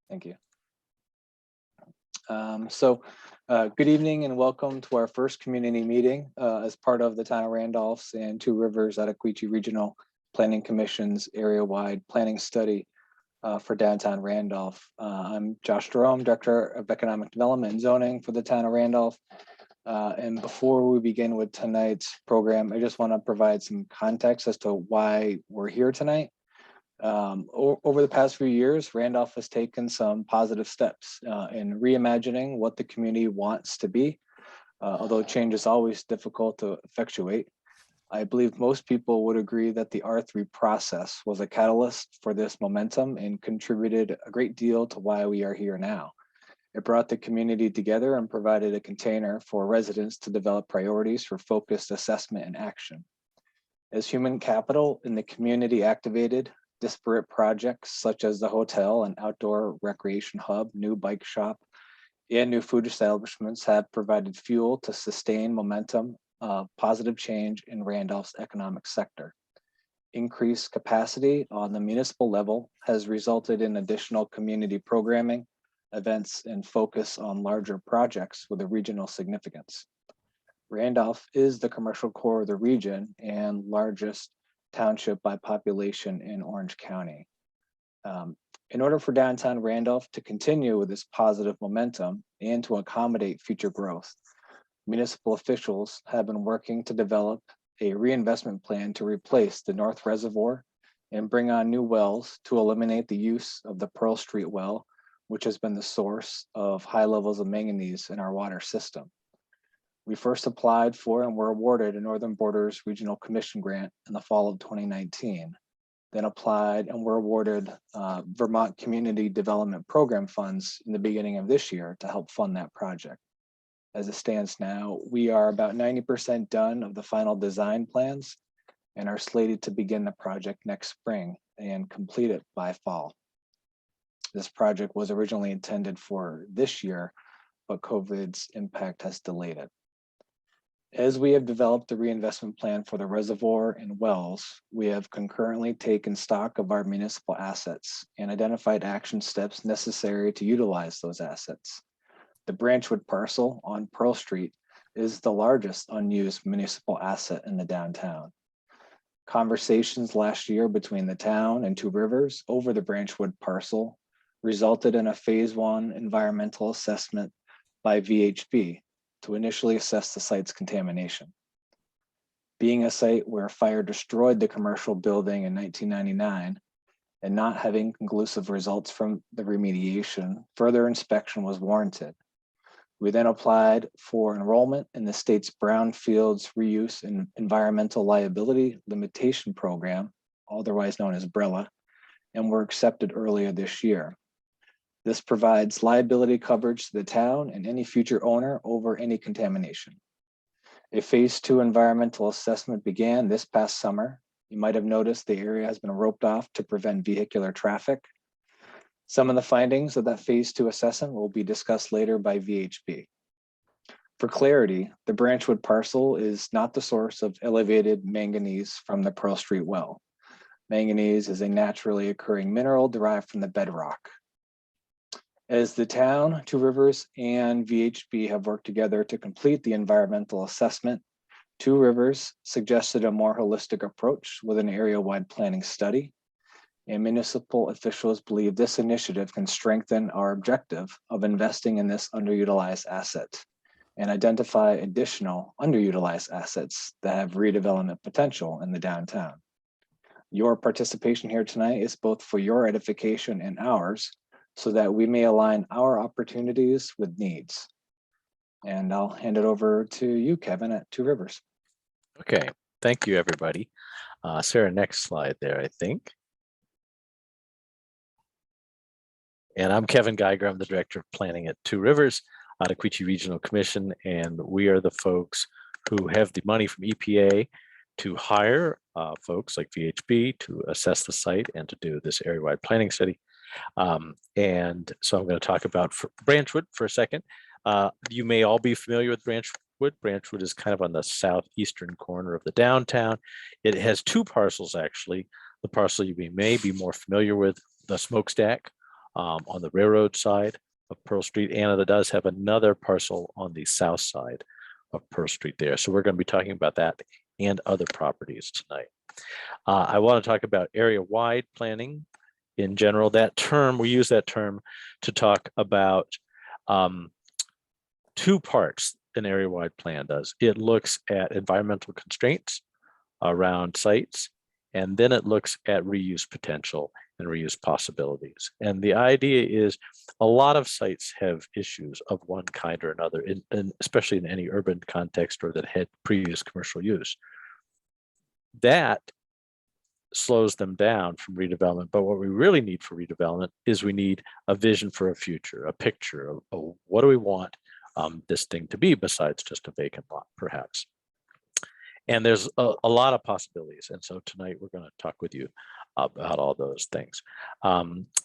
Thank you. Good evening and welcome to our first community meeting as part of the Town of Randolph's and Two Rivers Adequachi Regional Planning Commission's area-wide planning study for downtown Randolph. I'm Josh Jerome, Director of Economic Development and Zoning for the Town of Randolph. And before we begin with tonight's program, I just want to provide some context as to why we're here tonight. Over the past few years, Randolph has taken some positive steps in reimagining what the community wants to be. Although change is always difficult to effectuate, I believe most people would agree that the R3 process was a catalyst for this momentum and contributed a great deal to why we are here now. It brought the community together and provided a container for residents to develop priorities for focused assessment and action. As human capital in the community activated, disparate projects such as the hotel and outdoor recreation hub, new bike shop, and new food establishments have provided fuel to sustain momentum of positive change in Randolph's economic sector. Increased capacity on the municipal level has resulted in additional community programming, events, and focus on larger projects with a regional significance. Randolph is the commercial core of the region and largest township by population in Orange County. In order for downtown Randolph to continue with this positive momentum and to accommodate future growth, municipal officials have been working to develop a reinvestment plan to replace the North Reservoir and bring on new wells to eliminate the use of the Pearl Street well, which has been the source of high levels of manganese in our water system. We first applied for and were awarded a Northern Borders Regional Commission grant in the fall of 2019, then applied and were awarded Vermont Community Development Program funds in the beginning of this year to help fund that project. As it stands now, we are about 90% done of the final design plans and are slated to begin the project next spring and complete it by fall. This project was originally intended for this year, but COVID's impact has delayed it. As we have developed the reinvestment plan for the reservoir and wells, we have concurrently taken stock of our municipal assets and identified action steps necessary to utilize those assets. The Branchwood parcel on Pearl Street is the largest unused municipal asset in the downtown. Conversations last year between the town and Two Rivers over the Branchwood parcel resulted in a phase 1 environmental assessment by VHB to initially assess the site's contamination. Being a site where fire destroyed the commercial building in 1999 and not having conclusive results from the remediation, further inspection was warranted. We then applied for enrollment in the state's Brownfields Reuse and Environmental Liability Limitation Program, otherwise known as BRELA, and were accepted earlier this year. This provides liability coverage to the town and any future owner over any contamination. A phase 2 environmental assessment began this past summer. You might have noticed the area has been roped off to prevent vehicular traffic. Some of the findings of that phase 2 assessment will be discussed later by VHB. For clarity, the Branchwood parcel is not the source of elevated manganese from the Pearl Street well. Manganese is a naturally occurring mineral derived from the bedrock. As the town, Two Rivers, and VHB have worked together to complete the environmental assessment, Two Rivers suggested a more holistic approach with an area-wide planning study, and municipal officials believe this initiative can strengthen our objective of investing in this underutilized asset and identify additional underutilized assets that have redevelopment potential in the downtown. Your participation here tonight is both for your edification and ours, so that we may align our opportunities with needs. And I'll hand it over to you, Kevin, at Two Rivers. Okay, thank you, everybody. Sarah, next slide there, I think. And I'm Kevin Geiger. I'm the Director of Planning at Two Rivers, Adequachi Regional Commission, and we are the folks who have the money from EPA to hire folks like VHB to assess the site and to do this area-wide planning study. And so I'm going to talk about Branchwood for a second. You may all be familiar with Branchwood. Branchwood is kind of on the southeastern corner of the downtown. It has two parcels, actually. The parcel you may be more familiar with, the smokestack, on the railroad side of Pearl Street, and it does have another parcel on the south side of Pearl Street there. So we're going to be talking about that and other properties tonight. I want to talk about area-wide planning in general. That term, we use that term to talk about two parts an area-wide plan does. It looks at environmental constraints around sites, and then it looks at reuse potential and reuse possibilities. And the idea is a lot of sites have issues of one kind or another, especially in any urban context or that had previous commercial use. That slows them down from redevelopment. But what we really need for redevelopment is we need a vision for a future, a picture of what do we want this thing to be besides just a vacant lot, perhaps. And there's a lot of possibilities. And so tonight we're going to talk with you about all those things.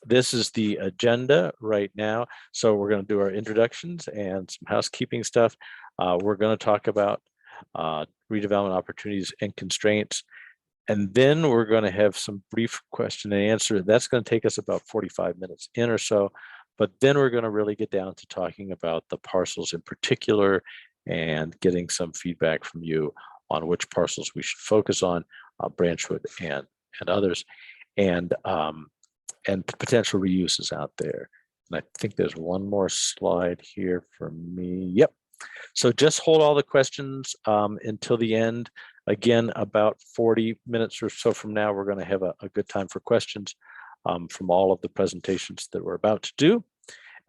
This is the agenda right now. So we're going to do our introductions and some housekeeping stuff. We're going to talk about redevelopment opportunities and constraints. And then we're going to have some brief question and answer. That's going to take us about 45 minutes in or so. But then we're going to really get down to talking about the parcels in particular and getting some feedback from you on which parcels we should focus on, Branchwood and others, and potential reuses out there. And I think there's one more slide here for me. Yep. So just hold all the questions until the end. Again, about 40 minutes or so from now, we're going to have a good time for questions from all of the presentations that we're about to do.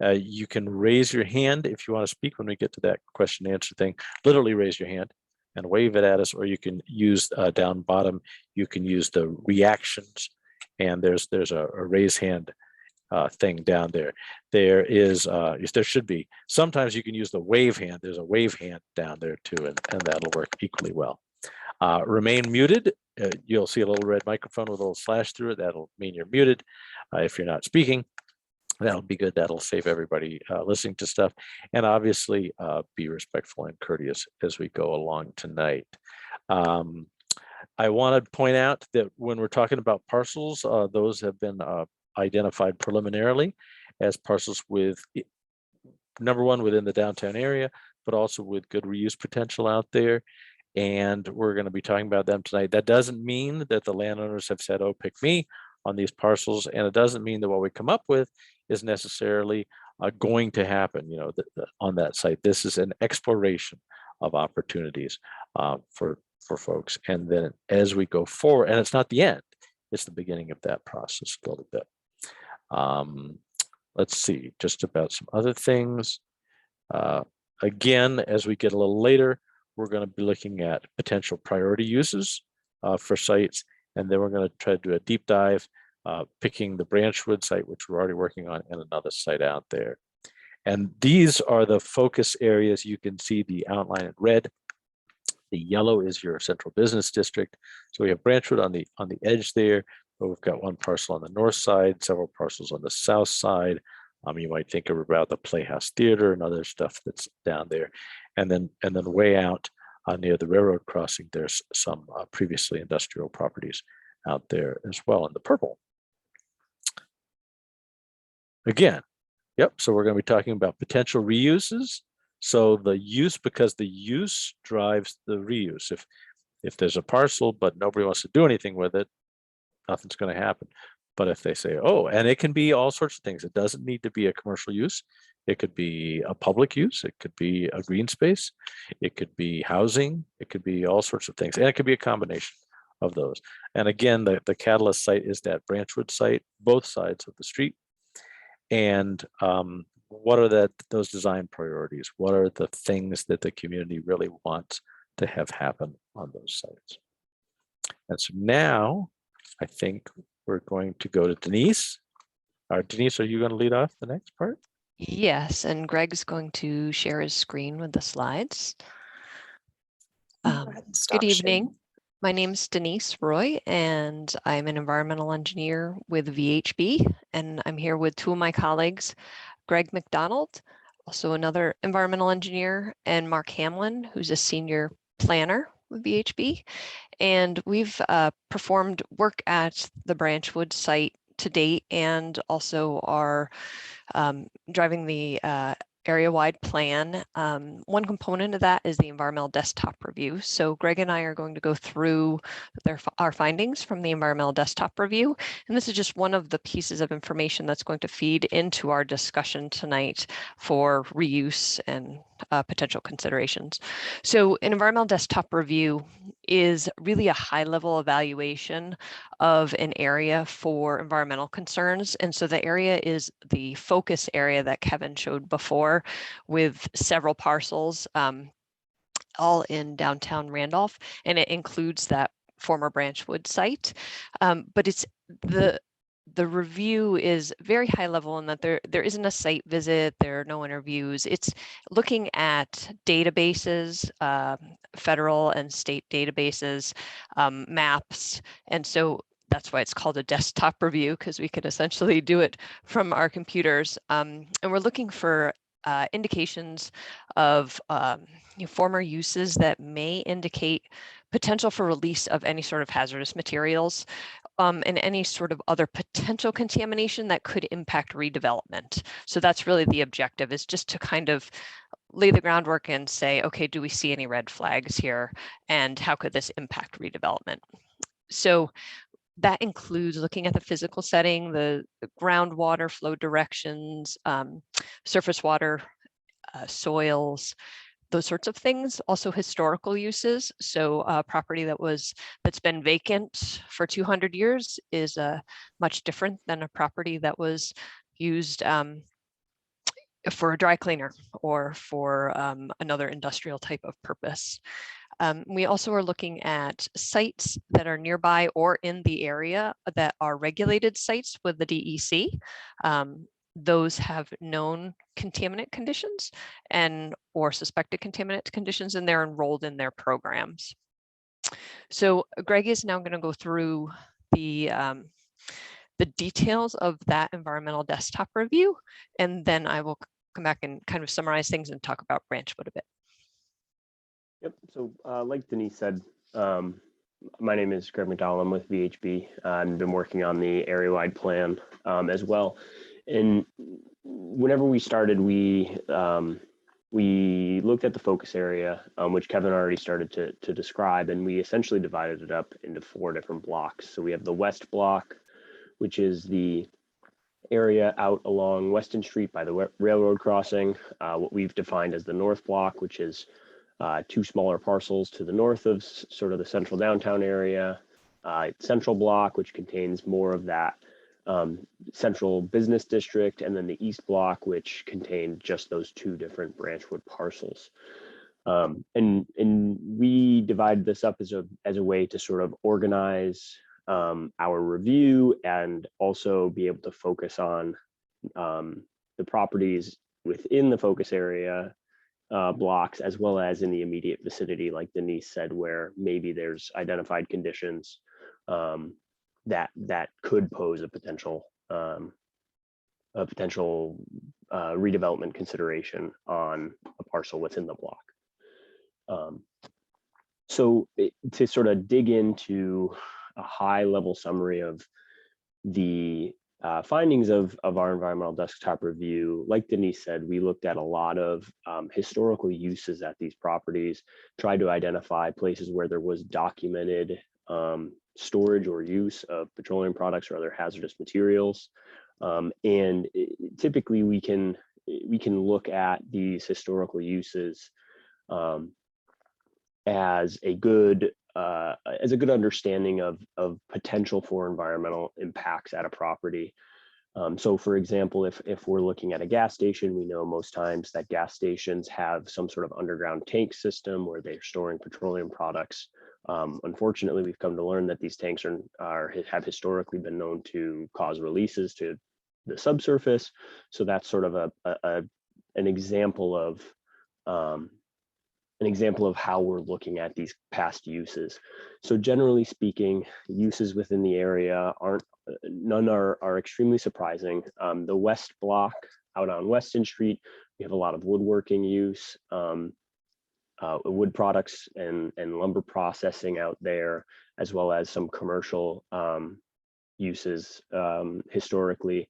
You can raise your hand if you want to speak when we get to that question and answer thing. Literally raise your hand and wave it at us, or you can use down bottom, you can use the reactions, and there's a raise hand thing down there. There should be. Sometimes you can use the wave hand. There's a wave hand down there too, and that'll work equally well. Remain muted. You'll see a little red microphone with a little slash through it. That'll mean you're muted if you're not speaking. That'll be good. That'll save everybody listening to stuff. And obviously be respectful and courteous as we go along tonight. I want to point out that when we're talking about parcels, those have been identified preliminarily as parcels with, number one, within the downtown area, but also with good reuse potential out there. And we're going to be talking about them tonight. That doesn't mean that the landowners have said, oh, pick me on these parcels. And it doesn't mean that what we come up with is necessarily going to happen, you know, on that site. This is an exploration of opportunities for folks. And then as we go forward, and it's not the end, it's the beginning of that process a little bit. Let's see, just about some other things. Again, as we get a little later, we're going to be looking at potential priority uses for sites, and then we're going to try to do a deep dive, picking the Branchwood site, which we're already working on, and another site out there. And these are the focus areas. You can see the outline in red. The yellow is your central business district. So we have Branchwood on the edge there, but we've got one parcel on the north side, several parcels on the south side. You might think about the Playhouse Theater and other stuff that's down there. And then way out near the railroad crossing, there's some previously industrial properties out there as well in the purple. Again, yep, so we're going to be talking about potential reuses. So the use, because the use drives the reuse. If there's a parcel, but nobody wants to do anything with it, nothing's going to happen. But if they say, oh, and it can be all sorts of things. It doesn't need to be a commercial use. It could be a public use. It could be a green space. It could be housing. It could be all sorts of things. And it could be a combination of those. And again, the catalyst site is that Branchwood site, both sides of the street. And what are those design priorities? What are the things that the community really wants to have happen on those sites? And so now I think we're going to go to Denise. Denise, are you going to lead off the next part? Yes, and Greg's going to share his screen with the slides. Good evening. My name is Denise Roy, and I'm an environmental engineer with VHB, and I'm here with two of my colleagues, Greg McDonald, also another environmental engineer, and Mark Hamlin, who's a senior planner with VHB. And we've performed work at the Branchwood site to date and also are driving the area-wide plan. One component of that is the environmental desktop review. So Greg and I are going to go through our findings from the environmental desktop review. And this is just one of the pieces of information that's going to feed into our discussion tonight for reuse and potential considerations. So an environmental desktop review is really a high-level evaluation of an area for environmental concerns. And so the area is the focus area that Kevin showed before with several parcels, all in downtown Randolph, and it includes that former Branchwood site. But it's the review is very high level in that there isn't a site visit, there are no interviews. It's looking at databases, federal and state databases, maps. And so that's why it's called a desktop review, because we could essentially do it from our computers. And we're looking for indications of former uses that may indicate potential for release of any sort of hazardous materials, and any sort of other potential contamination that could impact redevelopment. So that's really the objective, is just to kind of lay the groundwork and say, okay, do we see any red flags here? And how could this impact redevelopment? So that includes looking at the physical setting, the groundwater flow directions, surface water, soils, those sorts of things. Also historical uses. So a property that's been vacant for 200 years is much different than a property that was used for a dry cleaner or for another industrial type of purpose. We also are looking at sites that are nearby or in the area that are regulated sites with the DEC. Those have known contaminant conditions or suspected contaminant conditions, and they're enrolled in their programs. So Greg is now going to go through the details of that environmental desktop review, and then I will come back and kind of summarize things and talk about Branchwood a bit. Yep. So like Denise said, my name is Greg McDowell. I'm with VHB. I've been working on the area-wide plan as well. And whenever we started, we looked at the focus area, which Kevin already started to describe, and we essentially divided it up into 4 different blocks. So we have the west block, which is the area out along Weston Street by the railroad crossing, what we've defined as the north block, which is 2 smaller parcels to the north of sort of the central downtown area, central block, which contains more of that central business district, and then the east block, which contained just those 2 different Branchwood parcels. And we divide this up as a way to sort of organize our review and also be able to focus on the properties within the focus area blocks, as well as in the immediate vicinity, like Denise said, where maybe there's identified conditions that could pose a potential redevelopment consideration on a parcel within the block. So to sort of dig into a high level summary of the findings of our environmental desktop review, like Denise said, we looked at a lot of historical uses at these properties, tried to identify places where there was documented storage or use of petroleum products or other hazardous materials. And typically we can look at these historical uses as a good understanding of potential for environmental impacts at a property. So for example, if we're looking at a gas station, we know most times that gas stations have some sort of underground tank system where they're storing petroleum products. Unfortunately, we've come to learn that these tanks have historically been known to cause releases to the subsurface. So that's sort of an example of how we're looking at these past uses. So generally speaking, uses within the area none are extremely surprising. The west block out on Weston Street, we have a lot of woodworking use, wood products and lumber processing out there, as well as some commercial uses historically.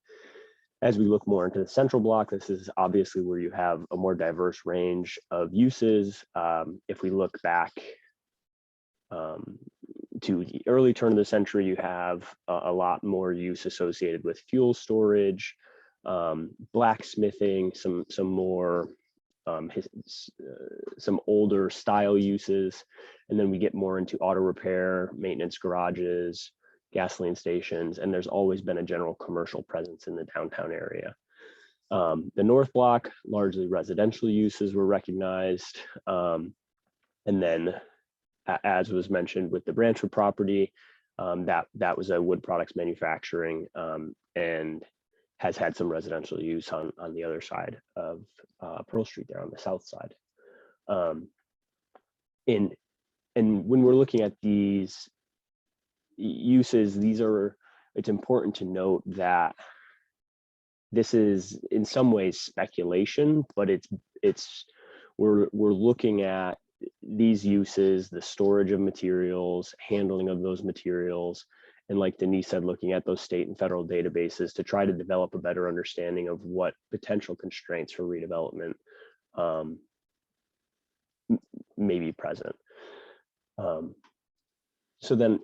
As we look more into the central block, this is obviously where you have a more diverse range of uses. If we look back to the early turn of the century, you have a lot more use associated with fuel storage, blacksmithing, some more some older style uses, and then we get more into auto repair, maintenance garages, gasoline stations, and there's always been a general commercial presence in the downtown area. The North Block, largely residential uses were recognized. And then, as was mentioned with the Branchwood property, that was a wood products manufacturing and has had some residential use on the other side of Pearl Street there on the south side. And when we're looking at these uses, it's important to note that this is in some ways speculation, but we're looking at these uses, the storage of materials, handling of those materials, and like Denise said, looking at those state and federal databases to try to develop a better understanding of what potential constraints for redevelopment may be present. So then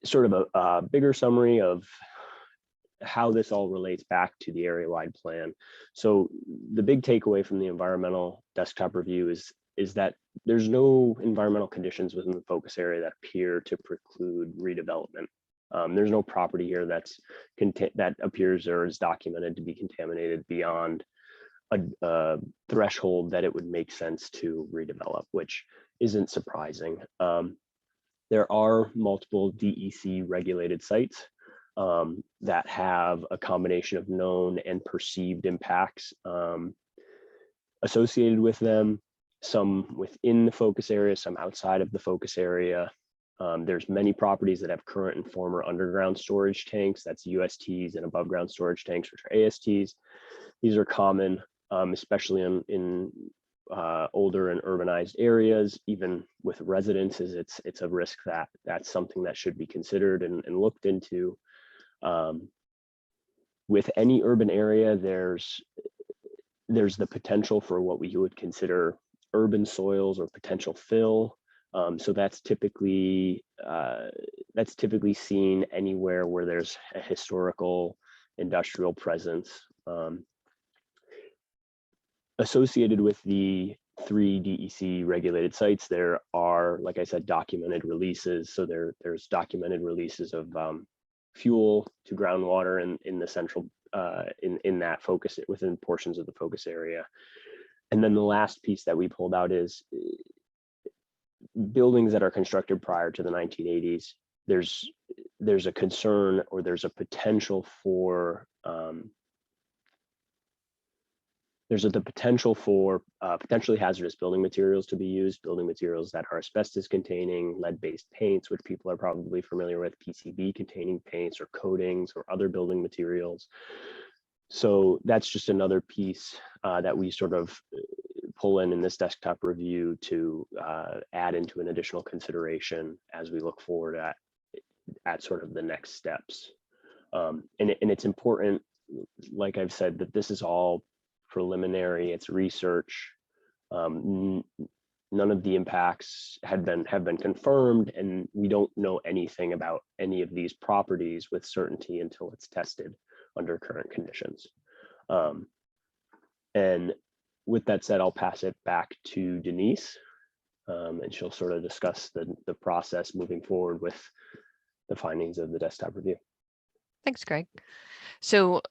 sort of a bigger summary of how this all relates back to the area-wide plan. So the big takeaway from the environmental desktop review is that there's no environmental conditions within the focus area that appear to preclude redevelopment. There's no property here that appears or is documented to be contaminated beyond a threshold that it would make sense to redevelop, which isn't surprising. There are multiple DEC regulated sites that have a combination of known and perceived impacts associated with them, some within the focus area, some outside of the focus area. There's many properties that have current and former underground storage tanks, that's USTs, and above ground storage tanks, which are ASTs. These are common, especially in older and urbanized areas. Even with residences, it's a risk that's something that should be considered and looked into. With any urban area, there's the potential for what we would consider urban soils or potential fill. So that's typically seen anywhere where there's a historical industrial presence. Associated with the 3 DEC regulated sites, there are, like I said, documented releases. So there's documented releases of fuel to groundwater in the central, in that focus, within portions of the focus area. And then the last piece that we pulled out is buildings that are constructed prior to the 1980s. There's a concern, or there's a potential for potentially hazardous building materials to be used, building materials that are asbestos containing, lead-based paints, which people are probably familiar with, PCB containing paints or coatings or other building materials. So that's just another piece that we sort of pull in this desktop review to add into an additional consideration as we look forward at sort of the next steps. And it's important, like I've said, that this is all preliminary, it's research. None of the impacts have been confirmed, and we don't know anything about any of these properties with certainty until it's tested under current conditions. And with that said, I'll pass it back to Denise, and she'll sort of discuss the process moving forward with the findings of the desktop review. Thanks, Greg. So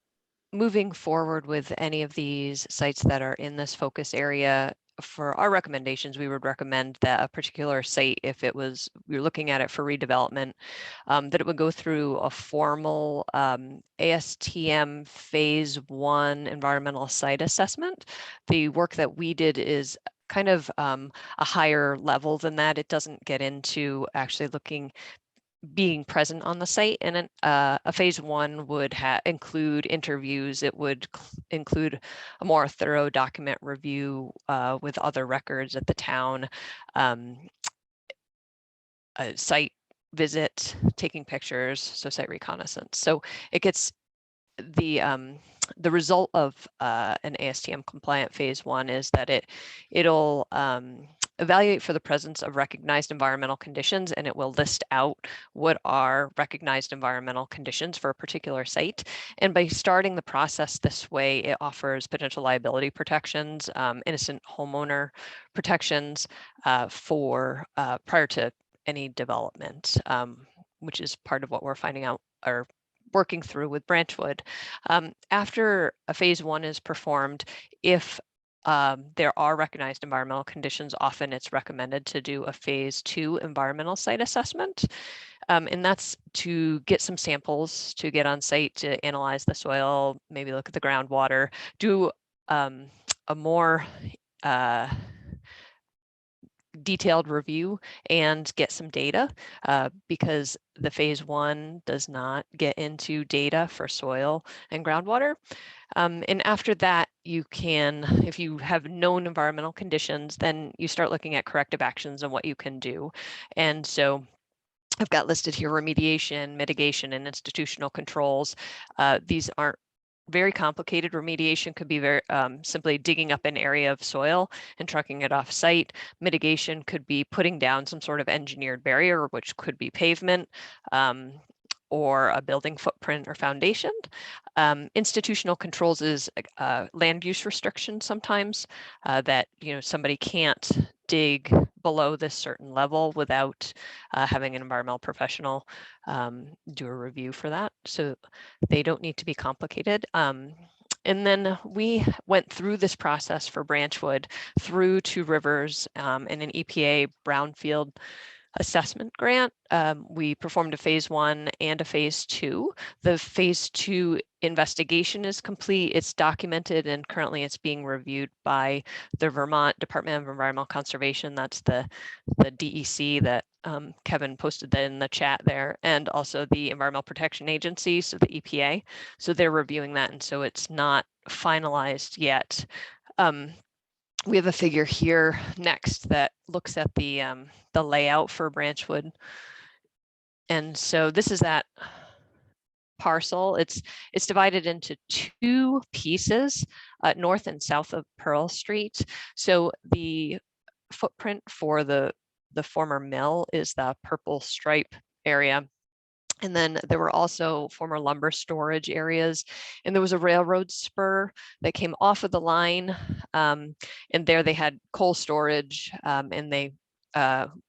moving forward with any of these sites that are in this focus area, for our recommendations, we would recommend that a particular site, if we were looking at it for redevelopment, that it would go through a formal ASTM phase 1 environmental site assessment. The work that we did is kind of a higher level than that. It doesn't get into actually being present on the site, and a phase 1 would include interviews. It would include a more thorough document review with other records at the town, a site visit, taking pictures, so site reconnaissance. So it gets the result of an ASTM compliant phase 1 is that it'll evaluate for the presence of recognized environmental conditions, and it will list out what are recognized environmental conditions for a particular site. And by starting the process this way, it offers potential liability protections, innocent homeowner protections for prior to any development, which is part of what we're finding out or working through with Branchwood. After a phase 1 is performed, if there are recognized environmental conditions, often it's recommended to do a phase 2 environmental site assessment. And that's to get some samples, to get on site, to analyze the soil, maybe look at the groundwater, do a more detailed review and get some data because the phase 1 does not get into data for soil and groundwater. And after that, you can, if you have known environmental conditions, then you start looking at corrective actions and what you can do. And so I've got listed here remediation, mitigation, and institutional controls. These aren't very complicated. Remediation could be very simply digging up an area of soil and trucking it off site. Mitigation could be putting down some sort of engineered barrier, which could be pavement or a building footprint or foundation. Institutional controls is land use restriction sometimes that somebody can't dig below this certain level without having an environmental professional do a review for that. So they don't need to be complicated. And then we went through this process for Branchwood through Two Rivers and an EPA Brownfield Assessment grant. We performed a phase 1 and a phase 2. The phase 2 investigation is complete. It's documented and currently it's being reviewed by the Vermont Department of Environmental Conservation. That's the DEC that Kevin posted that in the chat there, and also the Environmental Protection Agency, so the EPA. So they're reviewing that, and so it's not finalized yet. We have a figure here next that looks at the layout for Branchwood. And so this is that parcel. It's divided into 2 pieces, north and south of Pearl Street. So the footprint for the former mill is the purple stripe area. And then there were also former lumber storage areas, and there was a railroad spur that came off of the line. And there they had coal storage, and they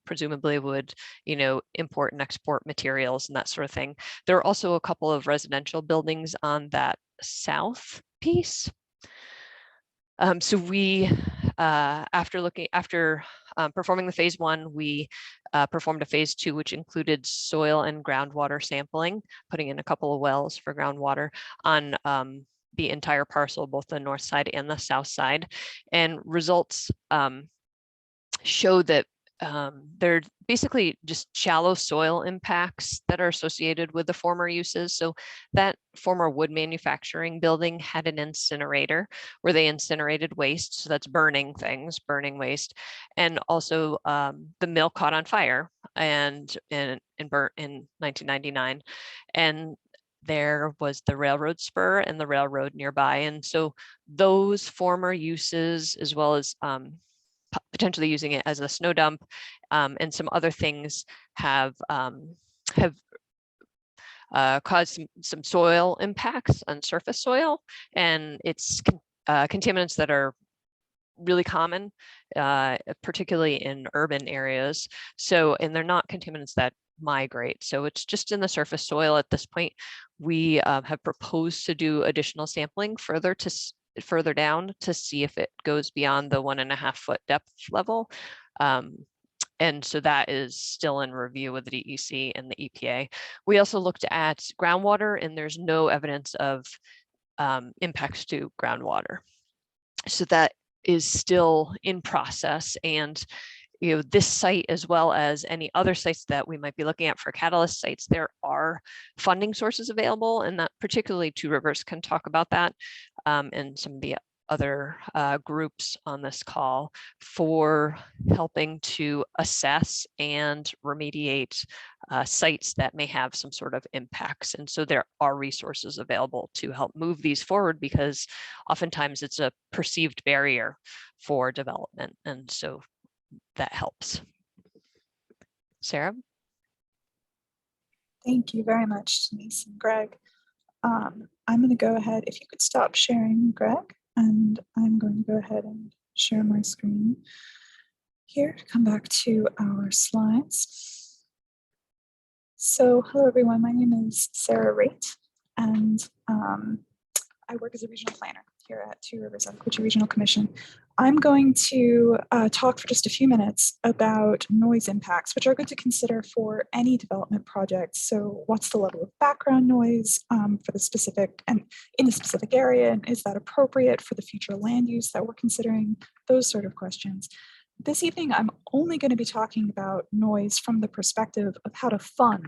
presumably would, import and export materials and that sort of thing. There are also a couple of residential buildings on that south piece. So we, after performing the phase 1, we performed a phase 2, which included soil and groundwater sampling, putting in a couple of wells for groundwater on the entire parcel, both the north side and the south side. And results show that they're basically just shallow soil impacts that are associated with the former uses. So that former wood manufacturing building had an incinerator where they incinerated waste. So that's burning things, burning waste. And also the mill caught on fire and burnt in 1999. And there was the railroad spur and the railroad nearby. And so those former uses, as well as potentially using it as a snow dump and some other things, have caused some soil impacts on surface soil, and it's contaminants that are really common, particularly in urban areas. So, and they're not contaminants that migrate. So it's just in the surface soil at this point. We have proposed to do additional sampling further down to see if it goes beyond the 1.5 foot depth level. And so that is still in review with the DEC and the EPA. We also looked at groundwater, and there's no evidence of impacts to groundwater. So that is still in process. And this site, as well as any other sites that we might be looking at for catalyst sites, there are funding sources available, and that particularly Two Rivers can talk about that, and some of the other groups on this call for helping to assess and remediate sites that may have some sort of impacts. And so there are resources available to help move these forward, because oftentimes it's a perceived barrier for development. And so that helps. Sarah? Thank you very much, Denise and Greg. I'm going to go ahead, if you could stop sharing, Greg, and I'm going to go ahead and share my screen here to come back to our slides. So, hello everyone, my name is Sarah Raitt, and I work as a regional planner here at Two Rivers Onecochee Regional Commission. I'm going to talk for just a few minutes about noise impacts, which are good to consider for any development project. So what's the level of background noise for the specific and in a specific area? And is that appropriate for the future land use that we're considering? Those sort of questions. This evening, I'm only going to be talking about noise from the perspective of how to fund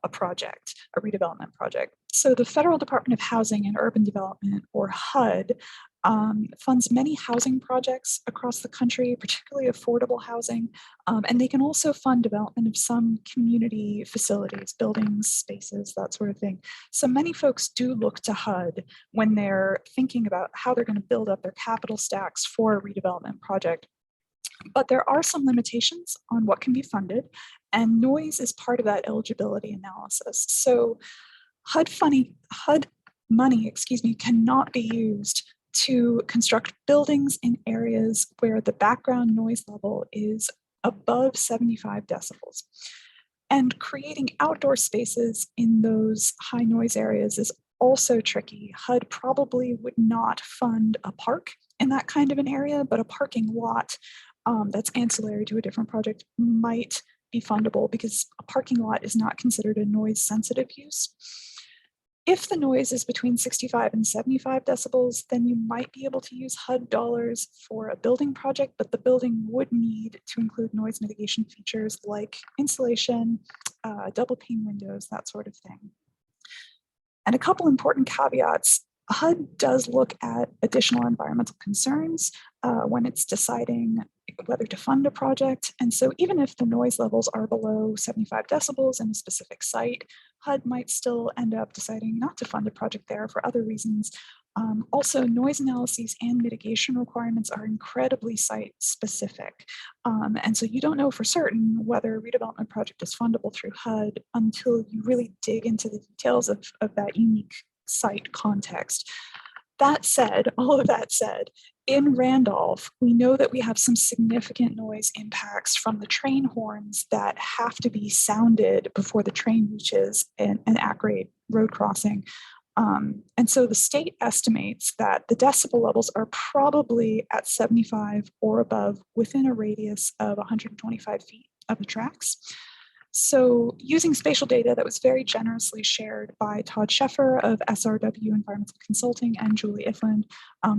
a project, a redevelopment project. So the Federal Department of Housing and Urban Development, or HUD, funds many housing projects across the country, particularly affordable housing, and they can also fund development of some community facilities, buildings, spaces, that sort of thing. So many folks do look to HUD when they're thinking about how they're going to build up their capital stacks for a redevelopment project. But there are some limitations on what can be funded, and noise is part of that eligibility analysis. So HUD money, cannot be used to construct buildings in areas where the background noise level is above 75 decibels. And creating outdoor spaces in those high noise areas is also tricky. HUD probably would not fund a park in that kind of an area, but a parking lot that's ancillary to a different project might be fundable, because a parking lot is not considered a noise sensitive use. If the noise is between 65 and 75 decibels, then you might be able to use HUD dollars for a building project, but the building would need to include noise mitigation features like insulation, double pane windows, that sort of thing. And a couple important caveats. HUD does look at additional environmental concerns when it's deciding whether to fund a project. And so even if the noise levels are below 75 decibels in a specific site, HUD might still end up deciding not to fund a project there for other reasons. Also, noise analyses and mitigation requirements are incredibly site specific. And so you don't know for certain whether a redevelopment project is fundable through HUD until you really dig into the details of that unique site context. That said, all of that said, in Randolph, we know that we have some significant noise impacts from the train horns that have to be sounded before the train reaches an at-grade road crossing. And so the state estimates that the decibel levels are probably at 75 or above within a radius of 125 feet of the tracks. So using spatial data that was very generously shared by Todd Sheffer of SRW Environmental Consulting and Julie Ifland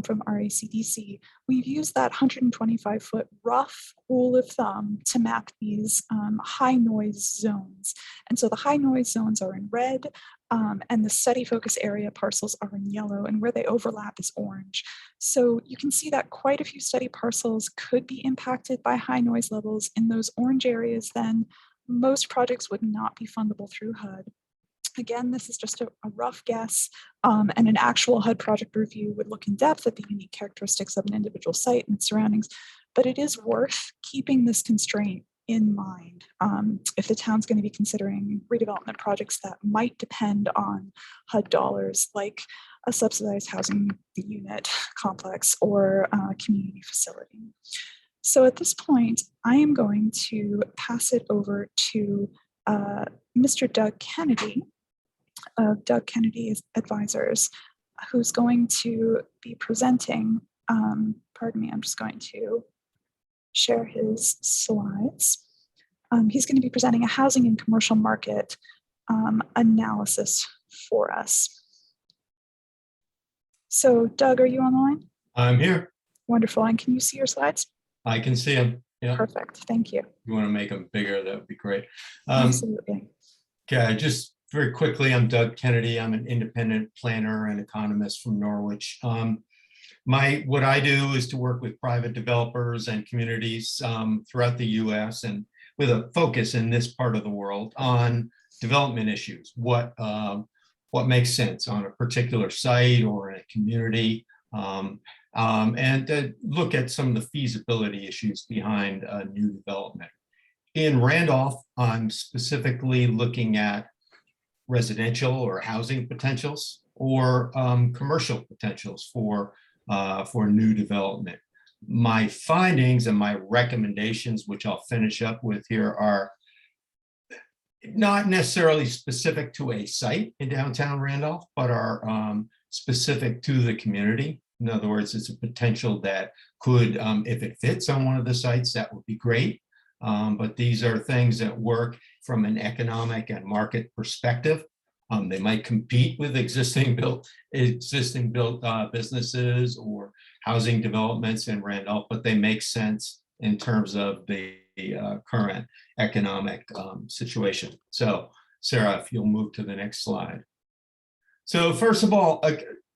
from RACDC, we've used that 125-foot rough rule of thumb to map these high noise zones. And so the high noise zones are in red, and the study focus area parcels are in yellow, and where they overlap is orange. So you can see that quite a few study parcels could be impacted by high noise levels in those orange areas. Then most projects would not be fundable through HUD. Again, this is just a rough guess, and an actual HUD project review would look in depth at the unique characteristics of an individual site and its surroundings, but it is worth keeping this constraint in mind if the town's going to be considering redevelopment projects that might depend on HUD dollars, like a subsidized housing unit complex or a community facility. So at this point, I am going to pass it over to Mr. Doug Kennedy of Doug Kennedy Advisors, who's going to be presenting, pardon me, I'm just going to share his slides. He's going to be presenting a housing and commercial market analysis for us. So Doug, are you on the line? I'm here. Wonderful. And can you see your slides? I can see them. Yeah. Perfect. Thank you. If you want to make them bigger, that would be great. Absolutely. Okay, just very quickly, I'm Doug Kennedy. I'm an independent planner and economist from Norwich. what I do is to work with private developers and communities throughout the US, and with a focus in this part of the world on development issues. What makes sense on a particular site or in a community, and to look at some of the feasibility issues behind new development. In Randolph, I'm specifically looking at residential or housing potentials or commercial potentials for new development. My findings and my recommendations, which I'll finish up with here, are not necessarily specific to a site in downtown Randolph, but are specific to the community. In other words, it's a potential that could, if it fits on one of the sites, that would be great. But these are things that work from an economic and market perspective. They might compete with existing built businesses or housing developments in Randolph, but they make sense in terms of the current economic situation. So, Sarah, if you'll move to the next slide. So first of all,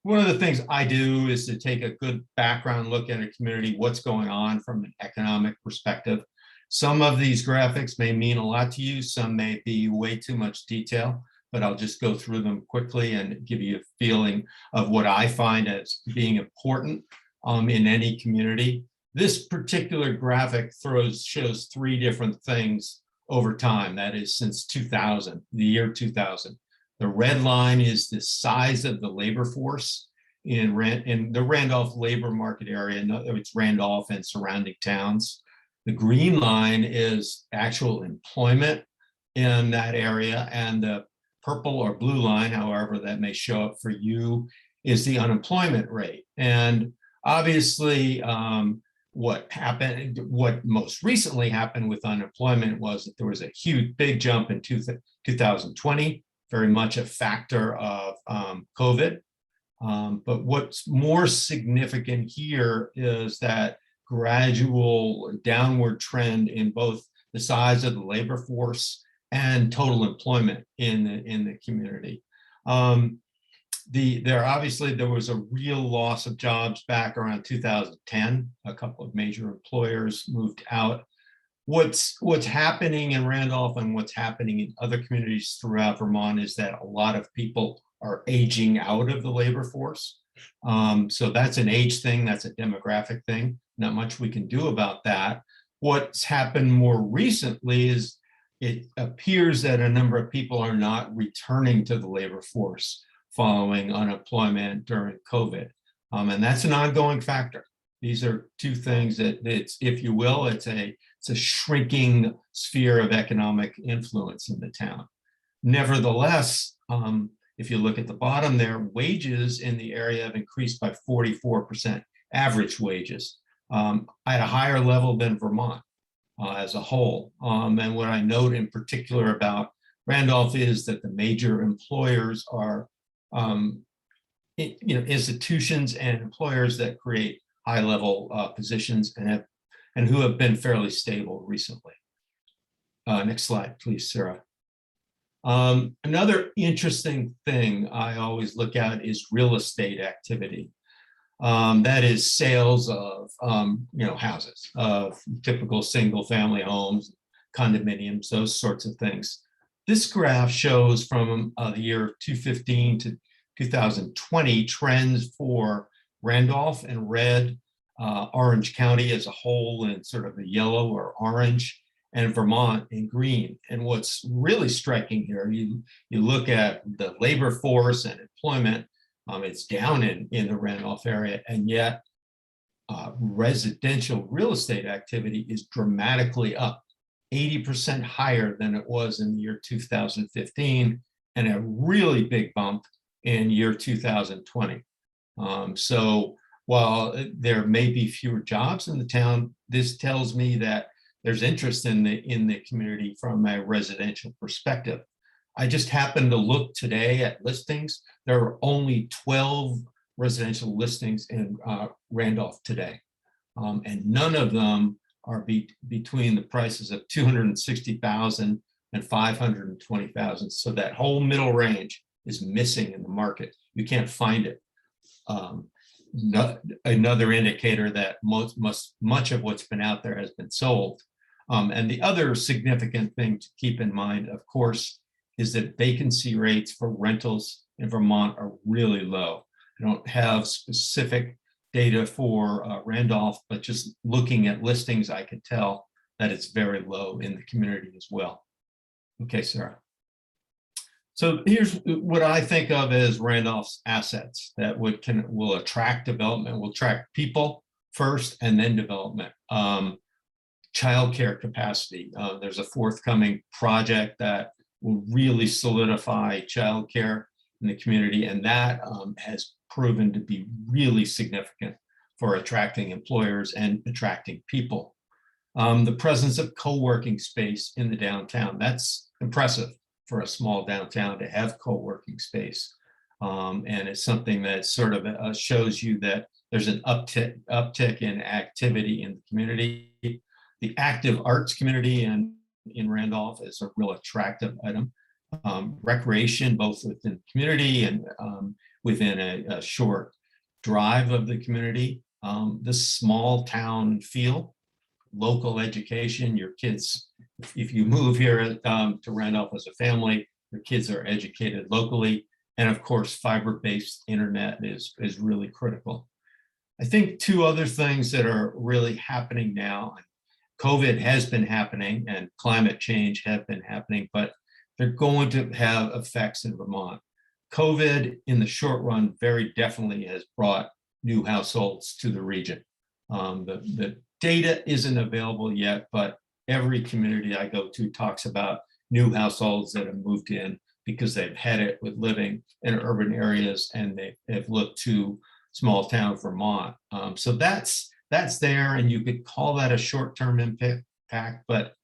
one of the things I do is to take a good background look at a community, what's going on from an economic perspective. Some of these graphics may mean a lot to you, some may be way too much detail, but I'll just go through them quickly and give you a feeling of what I find as being important in any community. This particular graphic shows three different things over time, that is since 2000, the year 2000. The red line is the size of the labor force in the Randolph labor market area. It's Randolph and surrounding towns. The green line is actual employment in that area, and the purple or blue line, however that may show up for you, is the unemployment rate. And obviously, what most recently happened with unemployment was that there was a huge, big jump in 2020, very much a factor of COVID. But what's more significant here is that gradual downward trend in both the size of the labor force and total employment in the community. There was a real loss of jobs back around 2010. A couple of major employers moved out. What's happening in Randolph and what's happening in other communities throughout Vermont is that a lot of people are aging out of the labor force. So that's an age thing, that's a demographic thing. Not much we can do about that. What's happened more recently is it appears that a number of people are not returning to the labor force following unemployment during COVID. And that's an ongoing factor. These are two things that it's, if you will, it's a shrinking sphere of economic influence in the town. Nevertheless, if you look at the bottom there, wages in the area have increased by 44%, average wages, at a higher level than Vermont as a whole. And what I note in particular about Randolph is that the major employers are institutions and employers that create high-level positions and who have been fairly stable recently. Next slide, please, Sarah. Another interesting thing I always look at is real estate activity. That is sales of houses, of typical single-family homes, condominiums, those sorts of things. This graph shows from the year 2015 to 2020 trends for Randolph in red, Orange County as a whole in sort of the yellow or orange, and Vermont in green. And what's really striking here, you look at the labor force and employment, it's down in the Randolph area, and yet residential real estate activity is dramatically up, 80% higher than it was in the year 2015, and a really big bump in year 2020. So while there may be fewer jobs in the town, this tells me that there's interest in the community from a residential perspective. I just happened to look today at listings. There are only 12 residential listings in Randolph today, and none of them are between the prices of $260,000 and $520,000. So that whole middle range is missing in the market. You can't find it. another indicator that much of what's been out there has been sold. And the other significant thing to keep in mind, of course, is that vacancy rates for rentals in Vermont are really low. I don't have specific data for Randolph, but just looking at listings, I could tell that it's very low in the community as well. Okay, Sarah. So here's what I think of as Randolph's assets that will attract development, will attract people first and then development. Childcare capacity. There's a forthcoming project that will really solidify childcare in the community, and that has proven to be really significant for attracting employers and attracting people. The presence of co-working space in the downtown, that's impressive for a small downtown to have co-working space. And it's something that sort of shows you that there's an uptick in activity in the community. The active arts community in Randolph is a real attractive item. Recreation, both within the community and within a short drive of the community. The small town feel, local education, your kids, if you move here to Randolph as a family, your kids are educated locally. And of course, fiber-based internet is really critical. I think two other things that are really happening now, COVID has been happening and climate change have been happening, but they're going to have effects in Vermont. COVID in the short run very definitely has brought new households to the region. The data isn't available yet, but every community I go to talks about new households that have moved in because they've had it with living in urban areas and they have looked to small town Vermont. So that's there, and you could call that a short-term impact, but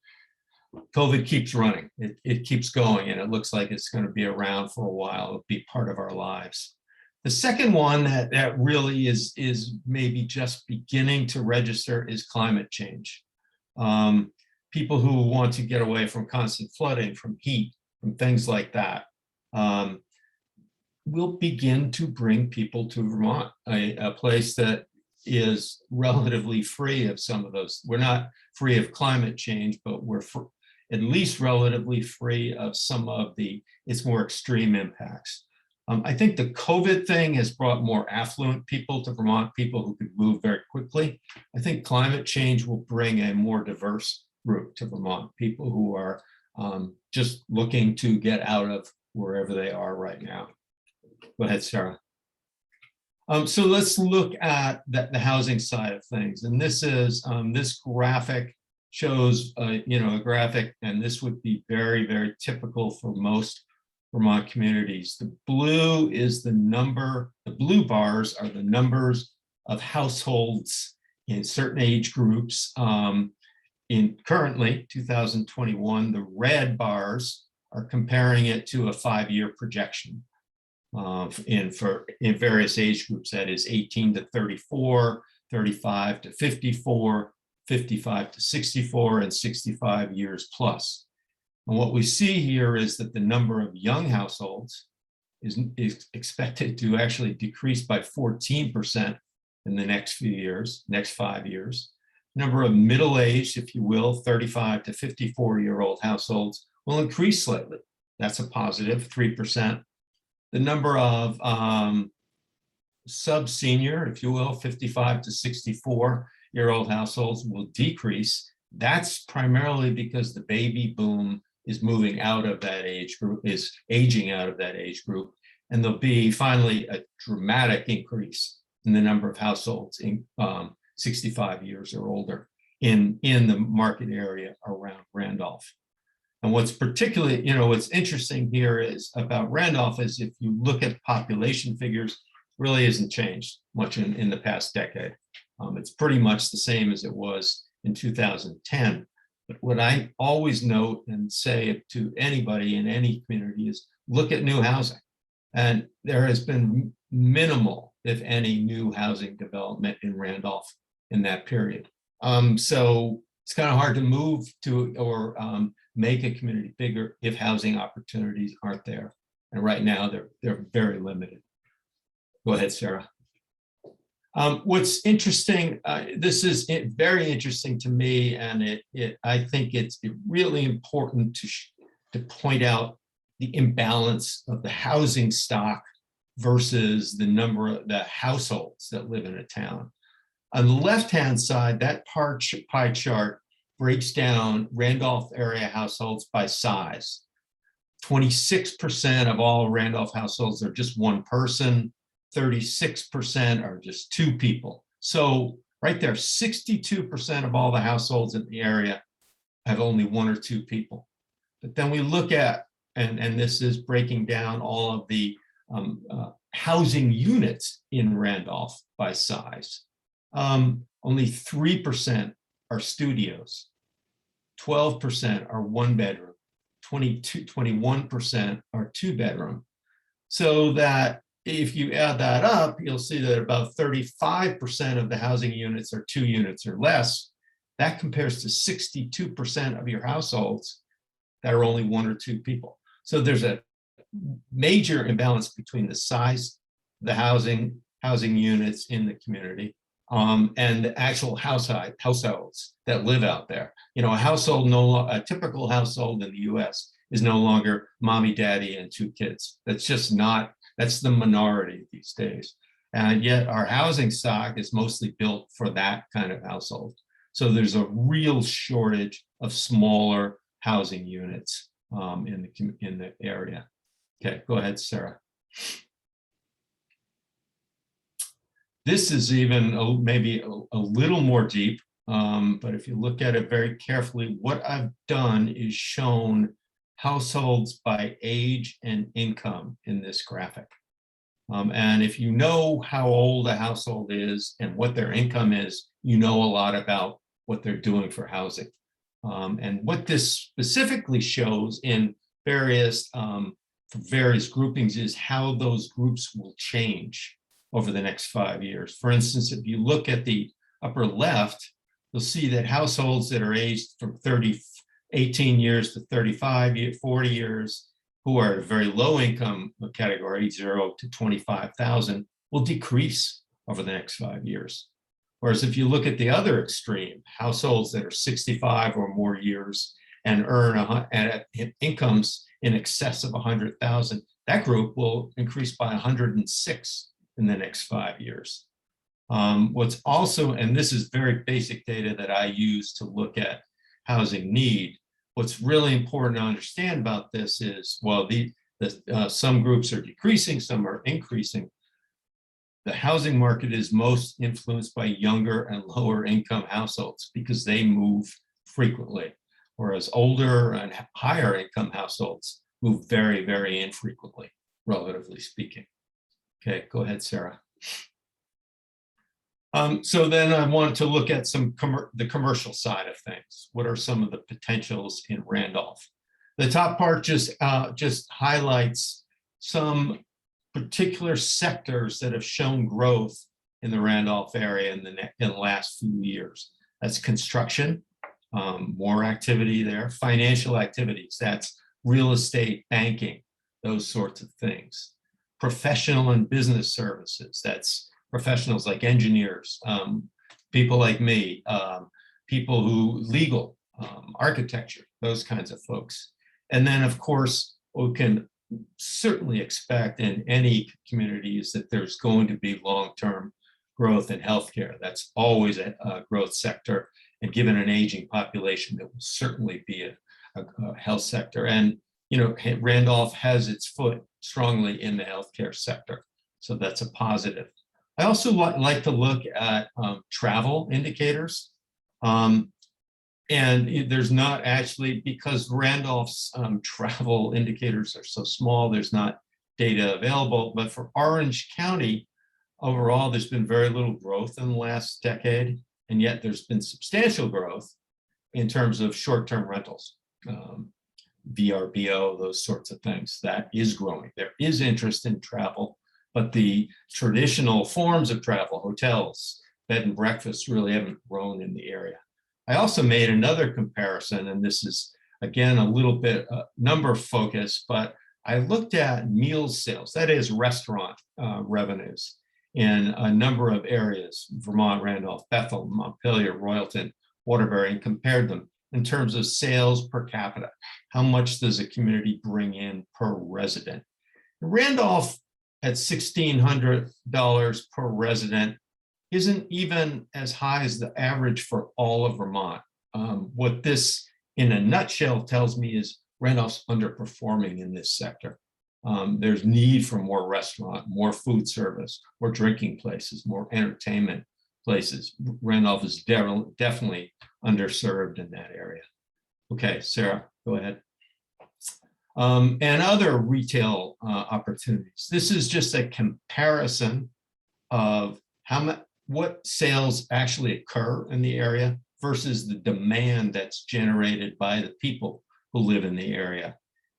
COVID keeps running. It keeps going, and it looks like it's going to be around for a while. It'll be part of our lives. The second one that really is maybe just beginning to register is climate change. People who want to get away from constant flooding, from heat, from things like that, will begin to bring people to Vermont, a place that is relatively free of some of those. We're not free of climate change, but we're at least relatively free of some of its more extreme impacts. I think the COVID thing has brought more affluent people to Vermont, people who could move very quickly. I think climate change will bring a more diverse group to Vermont, people who are just looking to get out of wherever they are right now. Go ahead, Sarah. So let's look at the housing side of things. And this is, this graphic shows, a graphic, and this would be very, very typical for most Vermont communities. The blue is the blue bars are the numbers of households in certain age groups. In currently 2021, the red bars are comparing it to a 5-year projection. In various age groups, that is 18 to 34, 35 to 54, 55 to 64, and 65 years plus. And what we see here is that the number of young households is expected to actually decrease by 14% in the next few years, next 5 years. Number of middle-aged, if you will, 35 to 54-year-old households will increase slightly. That's a positive, 3%. The number of sub-senior, if you will, 55 to 64-year-old households will decrease. That's primarily because the baby boom is moving out of that age group, is aging out of that age group. And there'll be finally a dramatic increase in the number of households in 65 years or older in the market area around Randolph. And what's particularly, what's interesting here is about Randolph is if you look at population figures, really hasn't changed much in the past decade. It's pretty much the same as it was in 2010. But what I always note and say to anybody in any community is look at new housing. And there has been minimal, if any, new housing development in Randolph in that period. So it's kind of hard to move to or make a community bigger if housing opportunities aren't there. And right now they're very limited. Go ahead, Sarah. What's interesting, this is very interesting to me, and I think it's really important to point out the imbalance of the housing stock versus the number of the households that live in a town. On the left-hand side, that pie chart breaks down Randolph area households by size. 26% of all Randolph households are just one person. 36% are just two people. So right there, 62% of all the households in the area have only one or two people. But then we look at, and this is breaking down all of the housing units in Randolph by size. Only 3% are studios, 12% are one bedroom, 21% are two bedroom. So that if you add that up, you'll see that about 35% of the housing units are 2 units or less. That compares to 62% of your households that are only 1 or 2 people. So there's a major imbalance between the size, the housing units in the community, and the actual households that live out there. You know, a typical household in the US is no longer mommy, daddy, and 2 kids. That's the minority these days. And yet our housing stock is mostly built for that kind of household. So there's a real shortage of smaller housing units in the area. Okay, go ahead, Sarah. This is even maybe a little more deep, but if you look at it very carefully, what I've done is shown households by age and income in this graphic. And if you know how old a household is and what their income is, you know a lot about what they're doing for housing. And what this specifically shows in various groupings is how those groups will change over the next 5 years. For instance, if you look at the upper left, you'll see that households that are aged from 18 years to 40 years, who are a very low income category, 0 to 25,000, will decrease over the next 5 years. Whereas if you look at the other extreme, households that are 65 or more years and earn incomes in excess of 100,000, that group will increase by 106 in the next 5 years. What's also, and this is very basic data that I use to look at housing need, what's really important to understand about this is, well, some groups are decreasing, some are increasing. The housing market is most influenced by younger and lower income households because they move frequently, whereas older and higher income households move very, very infrequently, relatively speaking. Okay, go ahead, Sarah. So then I wanted to look at the commercial side of things. What are some of the potentials in Randolph? The top part just highlights some particular sectors that have shown growth in the Randolph area in the last few years. That's construction, more activity there. Financial activities, that's real estate, banking, those sorts of things. Professional and business services, that's professionals like engineers, people like me, people who legal, architecture, those kinds of folks. And then of course, we can certainly expect in any communities that there's going to be long-term growth in healthcare. That's always a growth sector. And given an aging population, that will certainly be a health sector. And you know, Randolph has its foot strongly in the healthcare sector. So that's a positive. I also like to look at travel indicators. And there's not actually, because Randolph's travel indicators are so small, there's not data available. But for Orange County, overall, there's been very little growth in the last decade. And yet there's been substantial growth in terms of short-term rentals, VRBO, those sorts of things. That is growing. There is interest in travel, but the traditional forms of travel, hotels, bed and breakfast, really haven't grown in the area. I also made another comparison, and this is, again, a little bit number focused, but I looked at meal sales, that is restaurant revenues in a number of areas, Vermont, Randolph, Bethel, Montpelier, Royalton, Waterbury, and compared them in terms of sales per capita. How much does a community bring in per resident? Randolph at $1,600 per resident isn't even as high as the average for all of Vermont. What this in a nutshell tells me is Randolph's underperforming in this sector. There's need for more restaurant, more food service, more drinking places, more entertainment places. Randolph is definitely underserved in that area. Okay, Sarah, go ahead. And other retail opportunities. This is just a comparison of what sales actually occur in the area versus the demand that's generated by the people who live in the area.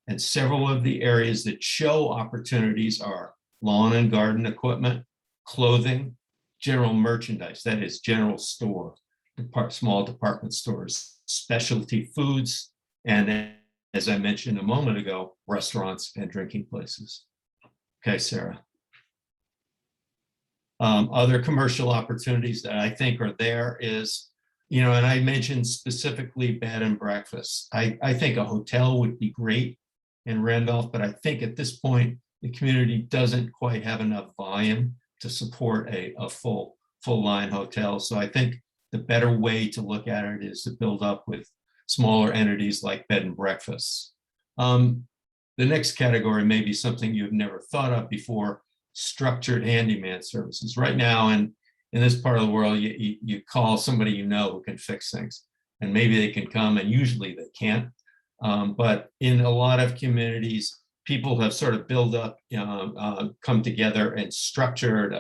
And several of the areas that show opportunities are lawn and garden equipment, clothing, general merchandise, that is general store, small department stores, specialty foods, and as I mentioned a moment ago, restaurants and drinking places. Okay, Sarah. Other commercial opportunities that I think are there is, you know, and I mentioned specifically bed and breakfast. I think a hotel would be great in Randolph, but I think at this point, the community doesn't quite have enough volume to support a full line hotel. So I think the better way to look at it is to build up with smaller entities like bed and breakfasts. The next category may be something you've never thought of before, structured handyman services. Right now, in this part of the world, you call somebody you know who can fix things, and maybe they can come, and usually they can't. But in a lot of communities, people have sort of built up, come together and structured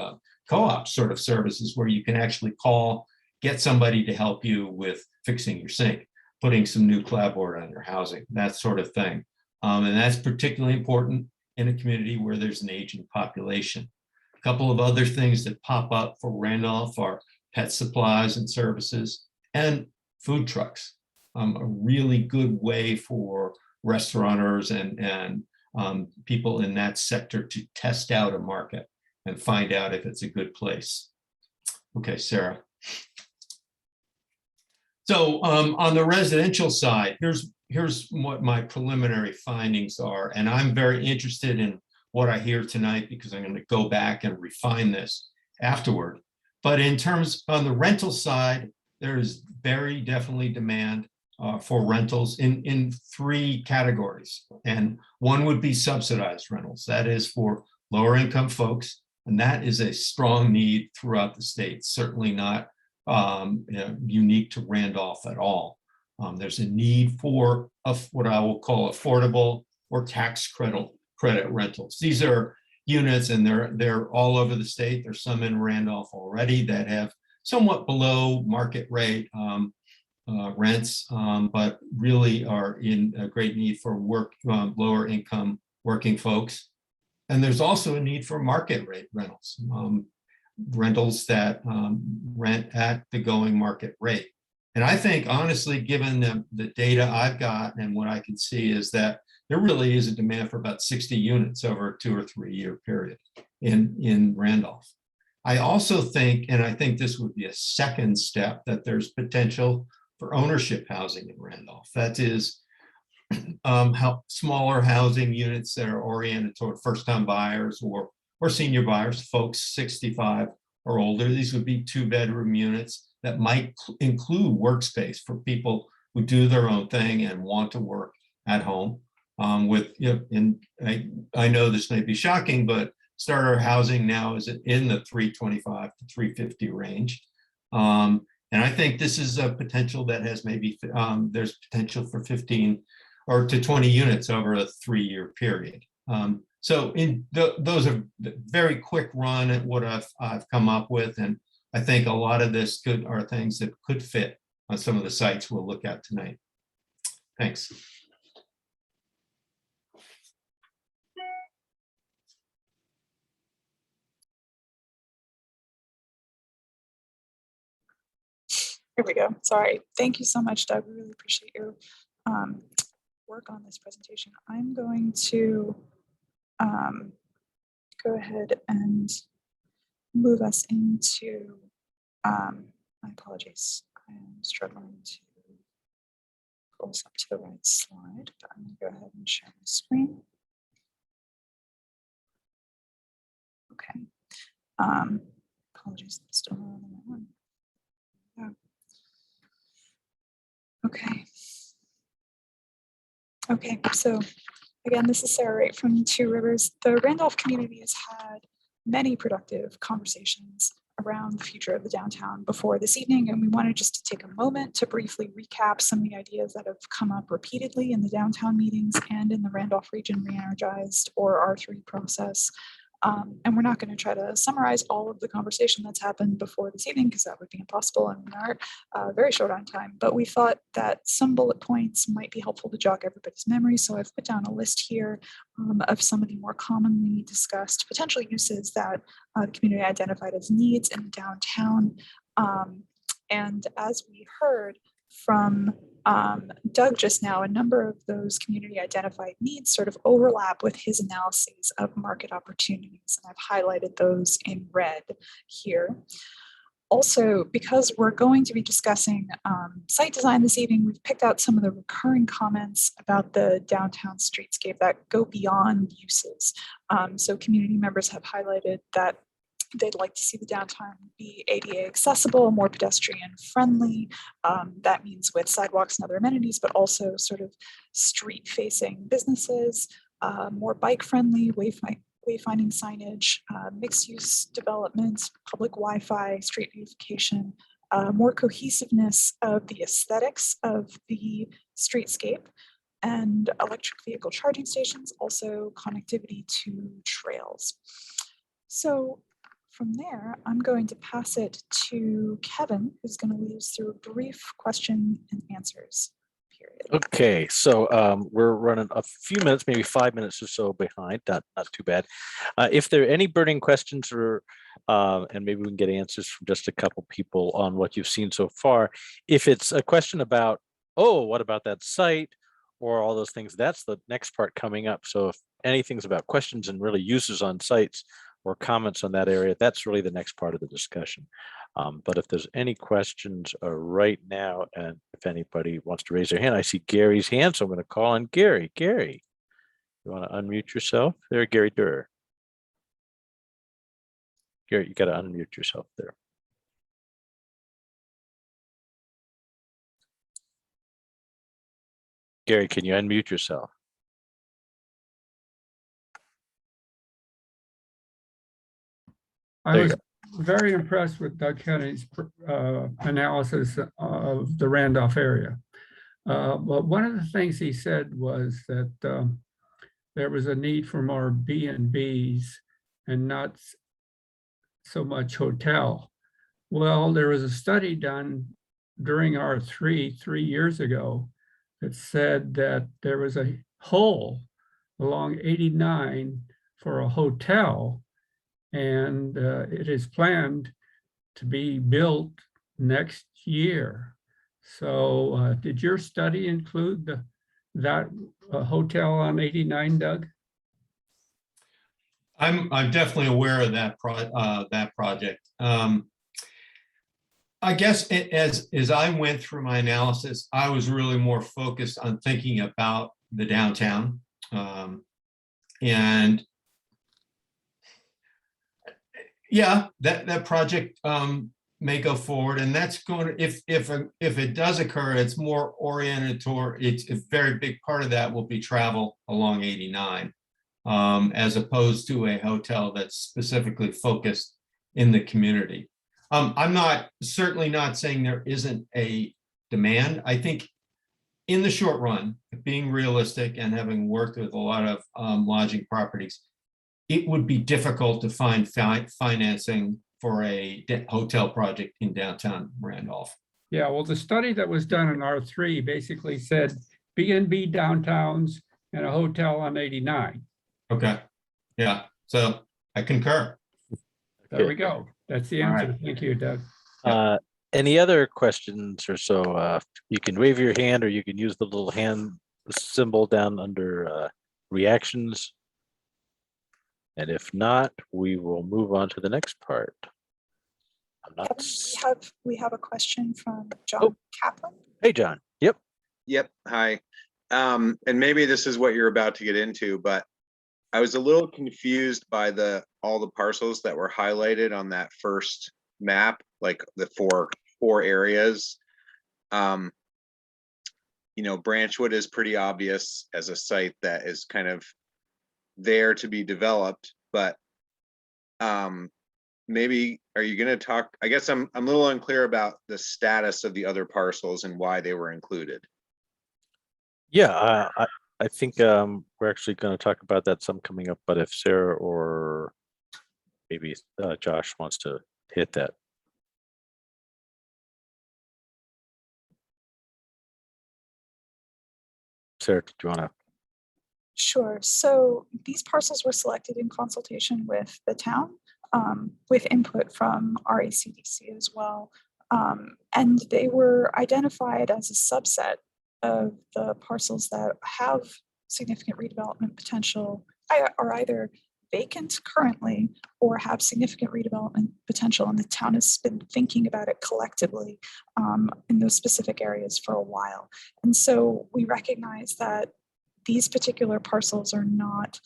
co-op sort of services where you can actually call, get somebody to help you with fixing your sink, putting some new clapboard on your housing, that sort of thing. And that's particularly important in a community where there's an aging population. A couple of other things that pop up for Randolph are pet supplies and services and food trucks. A really good way for restaurateurs and people in that sector to test out a market and find out if it's a good place. Okay, Sarah. So on the residential side, here's what my preliminary findings are. And I'm very interested in what I hear tonight because I'm going to go back and refine this afterward. But in terms on the rental side, there is very definitely demand for rentals in three categories. And one would be subsidized rentals. That is for lower income folks. And that is a strong need throughout the state, certainly not unique to Randolph at all. There's a need for what I will call affordable or tax credit rentals. These are units and they're all over the state. There's some in Randolph already that have somewhat below market rate rents, but really are in a great need for lower income working folks. And there's also a need for market rate rentals, rentals that rent at the going market rate. And I think, honestly, given the data I've got and what I can see is that there really is a demand for about 60 units over a 2 or 3 year period in Randolph. I also think, and I think this would be a second step, that there's potential for ownership housing in Randolph. That is, how smaller housing units that are oriented toward first-time buyers or senior buyers, folks 65 or older. These would be 2-bedroom units that might include workspace for people who do their own thing and want to work at home. I know this may be shocking, but starter housing now is in the 325 to 350 range. And I think this is a potential that has maybe, there's potential for 15 or to 20 units over a 3-year period. So those are very quick run at what I've come up with. And I think a lot of this are things that could fit on some of the sites we'll look at tonight. Thanks. Here we go. Sorry. Thank you so much, Doug. We really appreciate your work on this presentation. I'm going to go ahead and move us into, my apologies, I am struggling to pull us up to the right slide, but I'm going to go ahead and share my screen. Okay. Apologies, I'm still not on that one. Yeah. Okay. Okay, so again, this is Sarah Wright from Two Rivers. The Randolph community has had many productive conversations around the future of the downtown before this evening, and we wanted just to take a moment to briefly recap some of the ideas that have come up repeatedly in the downtown meetings and in the Randolph Region Re-energized or R3 process. And we're not going to try to summarize all of the conversation that's happened before this evening because that would be impossible and we are very short on time. But we thought that some bullet points might be helpful to jog everybody's memory. So I've put down a list here of some of the more commonly discussed potential uses that the community identified as needs in downtown. And as we heard from Doug just now, a number of those community identified needs sort of overlap with his analyses of market opportunities. And I've highlighted those in red here. Also, because we're going to be discussing site design this evening, we've picked out some of the recurring comments about the downtown streetscape that go beyond uses. So community members have highlighted that they'd like to see the downtown be ADA accessible, more pedestrian friendly. That means with sidewalks and other amenities, but also sort of street facing businesses, more bike friendly, wayfinding signage, mixed use developments, public Wi-Fi, street beautification, more cohesiveness of the aesthetics of the streetscape, and electric vehicle charging stations, also connectivity to trails. So from there, I'm going to pass it to Kevin, who's going to lead us through a brief question and answers period. Okay, so we're running a few minutes, maybe 5 minutes or so behind. Not too bad. If there are any burning questions, or and maybe we can get answers from just a couple people on what you've seen so far. If it's a question about, oh, what about that site, or all those things, that's the next part coming up. So if anything's about questions and really uses on sites, or comments on that area, that's really the next part of the discussion. But if there's any questions right now, and if anybody wants to raise their hand, I see Gary's hand, so I'm going to call on Gary. Gary, you want to unmute yourself there? Gary Durr. Gary, you got to unmute yourself there. Gary, can you unmute yourself? I was very impressed with Doug Kennedy's analysis of the Randolph area. But one of the things he said was that there was a need for more B&Bs and not so much hotel. Well, there was a study done during R3 3 years ago that said that there was a hole along 89 for a hotel, and it is planned to be built next year. So did your study include that hotel on 89, Doug? I'm definitely aware of that project. I guess as I went through my analysis, I was really more focused on thinking about the downtown, and yeah, that project may go forward, and that's going to, if it does occur, it's more oriented toward, it's a very big part of that will be travel along 89, as opposed to a hotel that's specifically focused in the community. I'm certainly not saying there isn't a demand. I think in the short run, being realistic and having worked with a lot of lodging properties, it would be difficult to find financing for a hotel project in downtown Randolph. Yeah, well, the study that was done in R3 basically said B&B downtowns and a hotel on 89. Okay, yeah, so I concur. There we go. That's the answer. Right. Thank you, Doug. Any other questions or so? You can wave your hand, or you can use the little hand symbol down under reactions. And if not, we will move on to the next part. I'm not. Kevin, we have a question from John Oh. Kaplan. Hey, John. Yep. Yep. Hi. And maybe this is what you're about to get into, but I was a little confused by all the parcels that were highlighted on that first map, like the four areas. You know, Branchwood is pretty obvious as a site that is kind of there to be developed, but maybe are you going to talk? I guess I'm a little unclear about the status of the other parcels and why they were included. Yeah, I think we're actually going to talk about that some coming up, but if Sarah or maybe Josh wants to hit that. Sarah, do you want to? Sure. So these parcels were selected in consultation with the town, with input from RACDC as well. And they were identified as a subset of the parcels that have significant redevelopment potential, are either vacant currently or have significant redevelopment potential. And the town has been thinking about it collectively in those specific areas for a while. And so we recognize that these particular parcels are not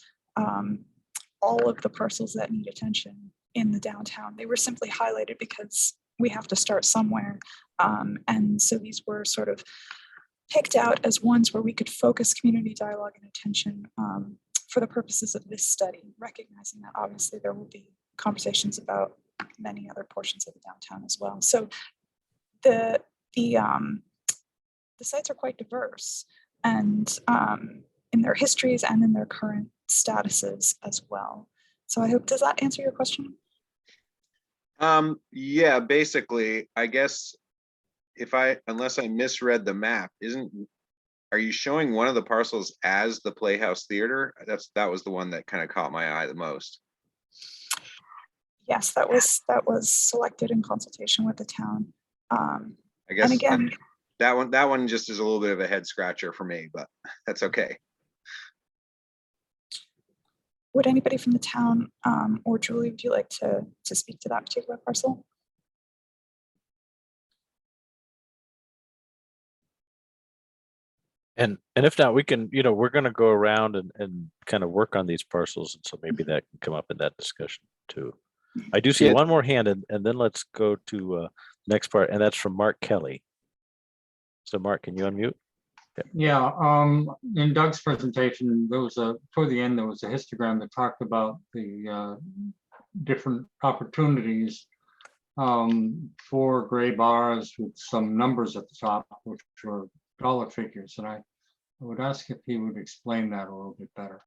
all of the parcels that need attention in the downtown. They were simply highlighted because we have to start somewhere. And so these were sort of picked out as ones where we could focus community dialogue and attention for the purposes of this study, recognizing that obviously there will be conversations about many other portions of the downtown as well. So the sites are quite diverse, and in their histories and in their current statuses as well. So I hope, does that answer your question? Yeah, basically, I guess unless I misread the map, are you showing one of the parcels as the Playhouse Theater? That was the one that kind of caught my eye the most. Yes, that was selected in consultation with the town. I guess, and again, that one just is a little bit of a head scratcher for me, but that's okay. Would anybody from the town or Julie, would you like to speak to that particular parcel? And if not, we can, we're going to go around and kind of work on these parcels. And so maybe that can come up in that discussion too. I do see one more hand, and then let's go to next part. And that's from Mark Kelly. So Mark, can you unmute? Yeah, in Doug's presentation, there was toward the end, there was a histogram that talked about the different opportunities for gray bars with some numbers at the top, which were dollar figures. And I would ask if he would explain that a little bit better.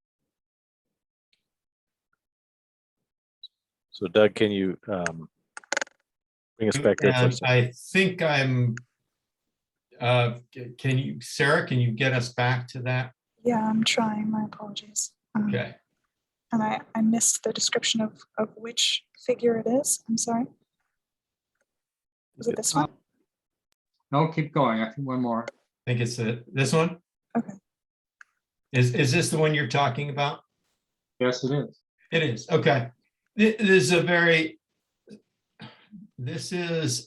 So Doug, can you bring us back there for a second? I think I'm, Sarah, can you get us back to that? Yeah, I'm trying, my apologies. Okay. And I missed the description of which figure it is, I'm sorry. Was it this one? No, keep going, I think one more. I think it's this one. Okay. Is this the one you're talking about? Yes, it is. It is. Okay. This is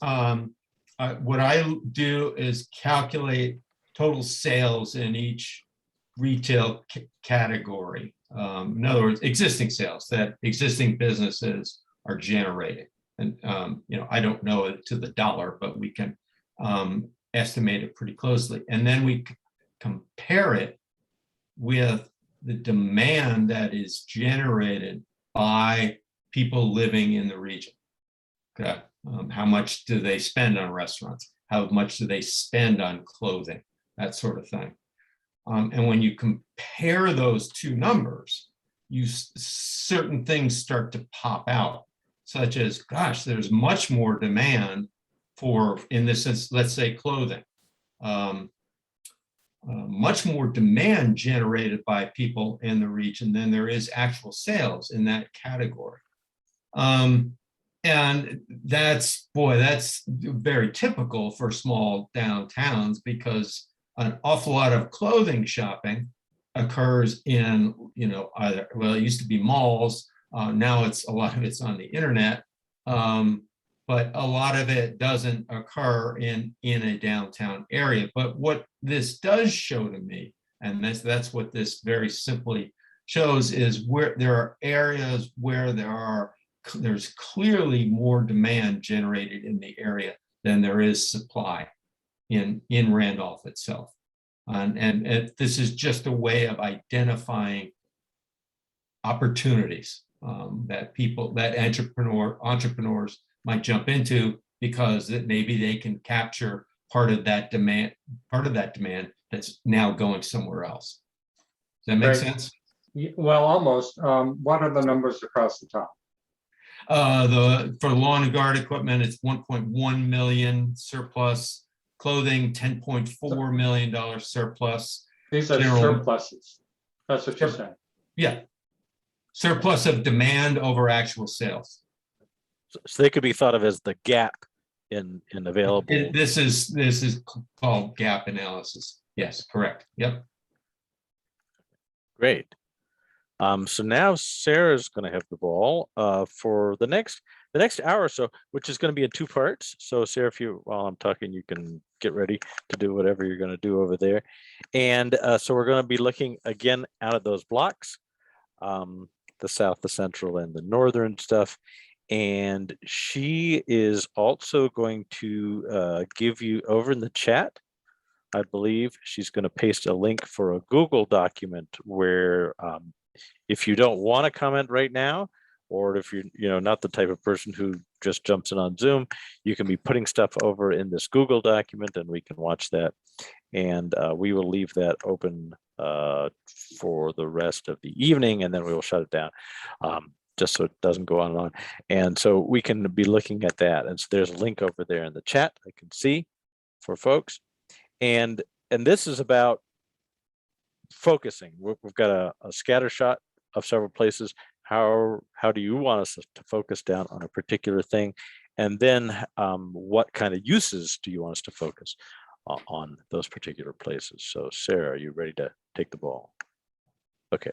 what I do is calculate total sales in each retail category. In other words, existing sales that existing businesses are generating. And, I don't know it to the dollar, but we can estimate it pretty closely. And then we compare it with the demand that is generated by people living in the region. Okay. How much do they spend on restaurants? How much do they spend on clothing? That sort of thing. And when you compare those two numbers, certain things start to pop out, such as, gosh, there's much more demand for, in this sense, let's say clothing. Much more demand generated by people in the region than there is actual sales in that category. And that's very typical for small downtowns, because an awful lot of clothing shopping occurs in, either, well, it used to be malls, Now a lot of it's on the internet, but a lot of it doesn't occur in a downtown area. But what this does show to me, and that's what this very simply shows, is where there are areas where there's clearly more demand generated in the area than there is supply in Randolph itself. And this is just a way of identifying opportunities that entrepreneurs might jump into, because that maybe they can capture part of that demand that's now going somewhere else. Does that make Right. sense? Well, almost. What are the numbers across the top? For lawn and garden equipment, it's 1.1 million surplus. Clothing, $10.4 million surplus. These are surpluses. That's what you're saying. Yeah. Surplus of demand over actual sales. So they could be thought of as the gap in available. This is called gap analysis. Yes, correct. Yep. Great. So now Sarah's going to have the ball for the next hour or so, which is going to be in two parts. So Sarah, while I'm talking, you can get ready to do whatever you're going to do over there. And so we're going to be looking again out of those blocks, the south, the central, and the northern stuff. And she is also going to give you over in the chat, I believe she's going to paste a link for a Google document where if you don't want to comment right now, or if you're not the type of person who just jumps in on Zoom, you can be putting stuff over in this Google document and we can watch that. And we will leave that open for the rest of the evening, and then we will shut it down just so it doesn't go on and on. And so we can be looking at that. And so there's a link over there in the chat I can see for folks. And this is about focusing. We've got a scatter shot of several places. How do you want us to focus down on a particular thing? And then what kind of uses do you want us to focus on those particular places? So Sarah, are you ready to take the ball? Okay.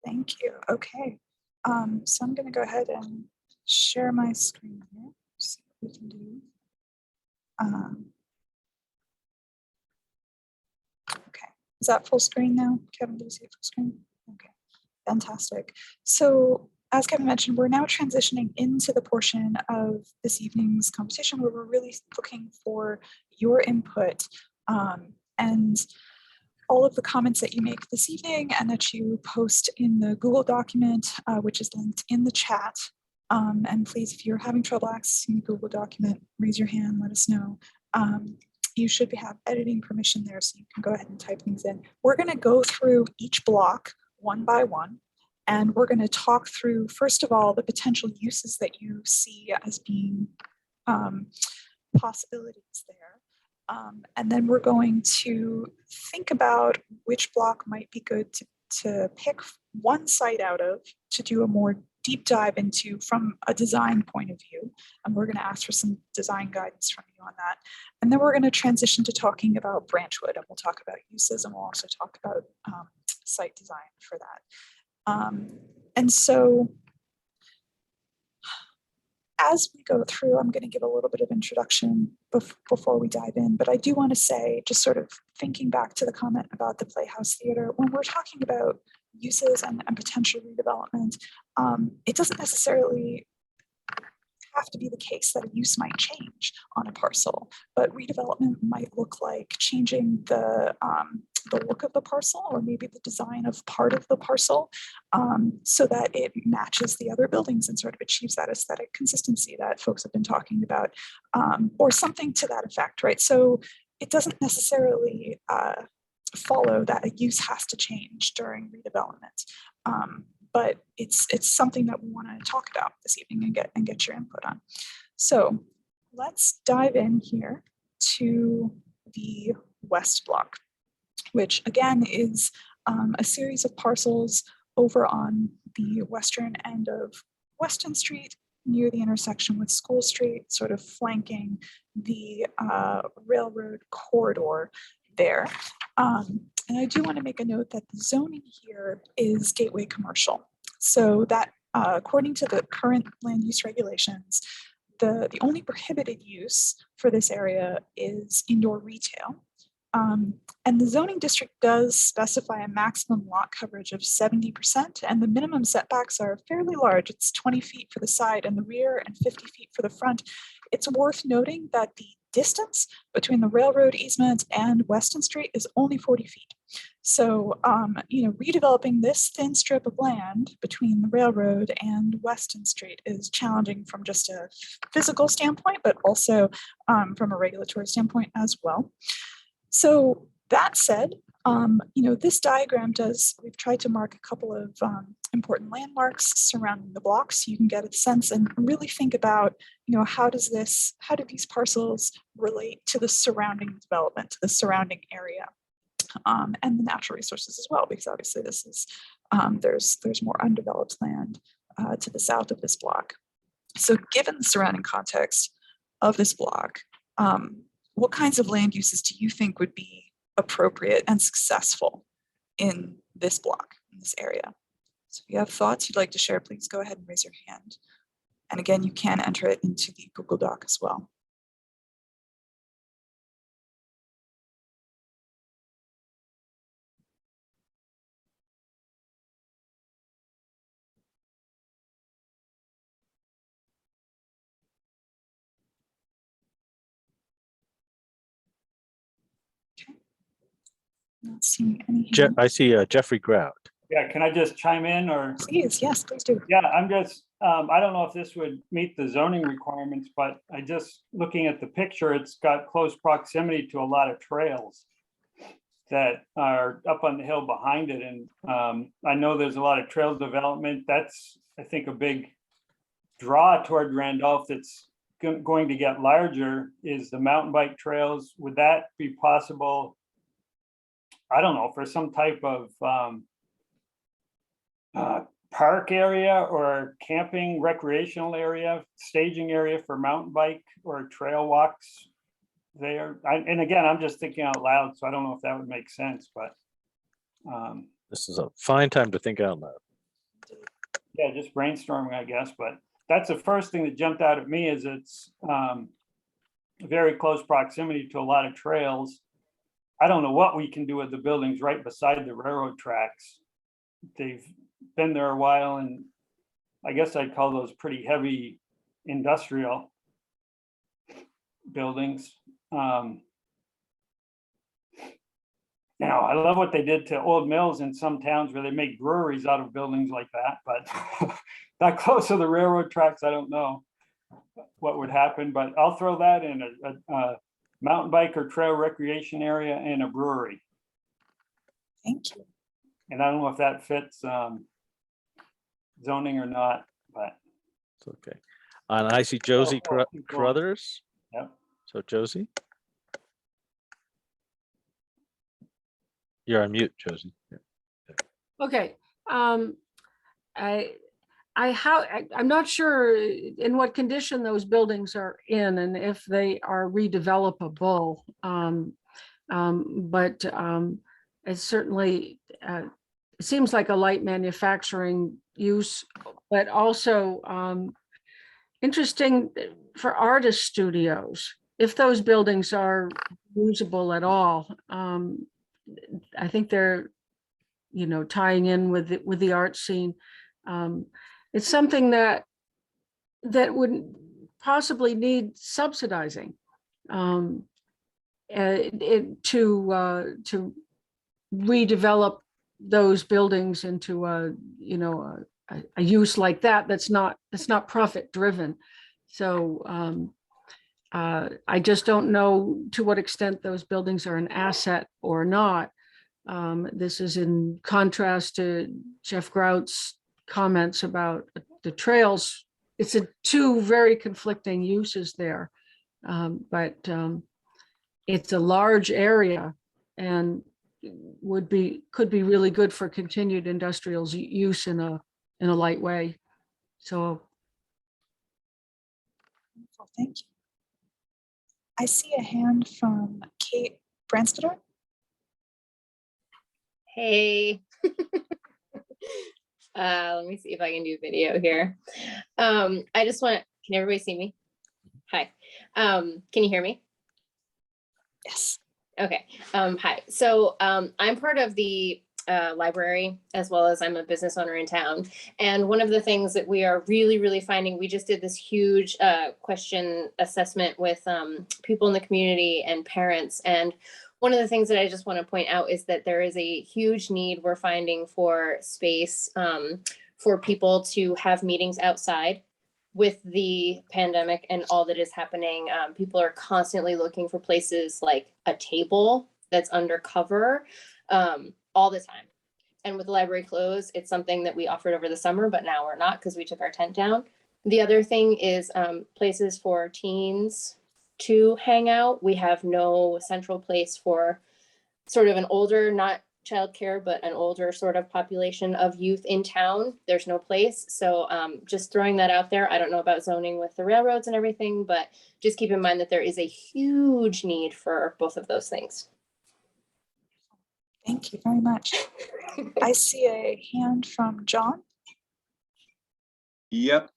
Thank you. Okay. So I'm going to go ahead and share my screen here. See what we can do. Okay. Is that full screen now? Kevin, do you see full screen? Okay. Fantastic. So as Kevin mentioned, we're now transitioning into the portion of this evening's conversation where we're really looking for your input and all of the comments that you make this evening and that you post in the Google document, which is linked in the chat. And please, if you're having trouble accessing the Google document, raise your hand, let us know. You should have editing permission there, so you can go ahead and type things in. We're going to go through each block one by one, and we're going to talk through, first of all, the potential uses that you see as being possibilities there. And then we're going to think about which block might be good to pick one site out of to do a more deep dive into from a design point of view. And we're going to ask for some design guidance from you on that. And then we're going to transition to talking about Branchwood, and we'll talk about uses, and we'll also talk about site design for that. And so as we go through, I'm going to give a little bit of introduction before we dive in, but I do want to say, just sort of thinking back to the comment about the Playhouse Theater, when we're talking about uses and potential redevelopment, it doesn't necessarily have to be the case that a use might change on a parcel, but redevelopment might look like changing the look of the parcel, or maybe the design of part of the parcel, so that it matches the other buildings and sort of achieves that aesthetic consistency that folks have been talking about, or something to that effect, right? So it doesn't necessarily follow that a use has to change during redevelopment. But it's something that we want to talk about this evening and get your input on. So let's dive in here to the West Block, which again is a series of parcels over on the western end of Weston Street, near the intersection with School Street, sort of flanking the railroad corridor there. And I do want to make a note that the zoning here is gateway commercial. So that according to the current land use regulations, the only prohibited use for this area is indoor retail. And the zoning district does specify a maximum lot coverage of 70%, and the minimum setbacks are fairly large. It's 20 feet for the side and the rear and 50 feet for the front. It's worth noting that the distance between the railroad easement and Weston Street is only 40 feet. So, redeveloping this thin strip of land between the railroad and Weston Street is challenging from just a physical standpoint, but also from a regulatory standpoint as well. So that said, this diagram we've tried to mark a couple of important landmarks surrounding the blocks. So you can get a sense and really think about, how do these parcels relate to the surrounding development, to the surrounding area, and the natural resources as well, because obviously this is, there's more undeveloped land to the south of this block. So given the surrounding context of this block, what kinds of land uses do you think would be appropriate and successful in this block, in this area? So if you have thoughts you'd like to share, please go ahead and raise your hand. And again, you can enter it into the Google Doc as well. Not seeing any hands. I see Jeffrey Grout. Yeah, can I just chime in or? Please, yes, please do. Yeah, I'm just, I don't know if this would meet the zoning requirements, but I just, looking at the picture, it's got close proximity to a lot of trails that are up on the hill behind it. And I know there's a lot of trail development. That's, I think, a big draw toward Randolph that's going to get larger is the mountain bike trails. Would that be possible? I don't know, for some type of park area or camping recreational area, staging area for mountain bike or trail walks there. And again, I'm just thinking out loud, so I don't know if that would make sense, but This is a fine time to think out loud. yeah, just brainstorming, I guess. But that's the first thing that jumped out at me is it's very close proximity to a lot of trails. I don't know what we can do with the buildings right beside the railroad tracks. They've been there a while, and I guess I'd call those pretty heavy industrial buildings. I love what they did to old mills in some towns where they make breweries out of buildings like that, but that close to the railroad tracks, I don't know what would happen, but I'll throw that in a mountain bike or trail recreation area and a brewery. Thank you. And I don't know if that fits zoning or not, but. It's okay. And I see Josie Crothers. Yep. So Josie. You're on mute, Josie. Yeah. Okay. I'm not sure in what condition those buildings are in and if they are redevelopable. But it's certainly, it seems like a light manufacturing use, but also interesting for artist studios. If those buildings are usable at all, I think they're, tying in with the art scene. It's something that would possibly need subsidizing to redevelop those buildings into a use like that. That's not profit driven. So I just don't know to what extent those buildings are an asset or not. This is in contrast to Jeff Grout's comments about the trails. It's two very conflicting uses there, but it's a large area and could be really good for continued industrial use in a light way. So, Thank you. I see a hand from Kate Branstetter. Hey. Let me see if I can do video here. I just want, can everybody see me? Hi. Can you hear me? Yes. Okay. Hi. So I'm part of the library, as well as I'm a business owner in town. And one of the things that we are really finding, we just did this huge question assessment with people in the community and parents. And one of the things that I just want to point out is that there is a huge need we're finding for space for people to have meetings outside. With the pandemic and all that is happening, people are constantly looking for places like a table that's undercover all the time. And with the library closed, it's something that we offered over the summer, but now we're not because we took our tent down. The other thing is places for teens to hang out. We have no central place for sort of an older, not childcare, but an older sort of population of youth in town. There's no place. So just throwing that out there. I don't know about zoning with the railroads and everything, but just keep in mind that there is a huge need for both of those things. Thank you very much. I see a hand from John. Yep.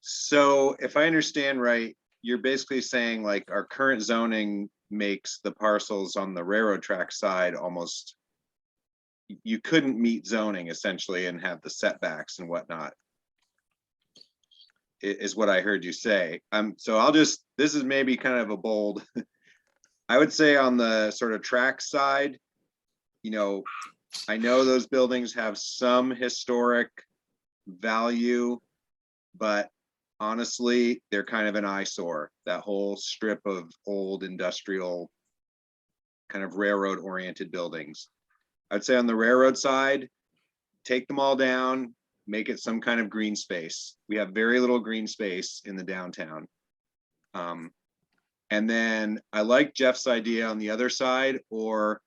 So if I understand right, you're basically saying like our current zoning makes the parcels on the railroad track side almost, you couldn't meet zoning essentially and have the setbacks and whatnot, is what I heard you say. So I'll just, this is maybe kind of a bold, I would say on the sort of track side, you know, I know those buildings have some historic value, but honestly, they're kind of an eyesore, that whole strip of old industrial kind of railroad oriented buildings. I'd say on the railroad side, take them all down, make it some kind of green space. We have very little green space in the downtown. And then I like Jeff's idea on the other side, or,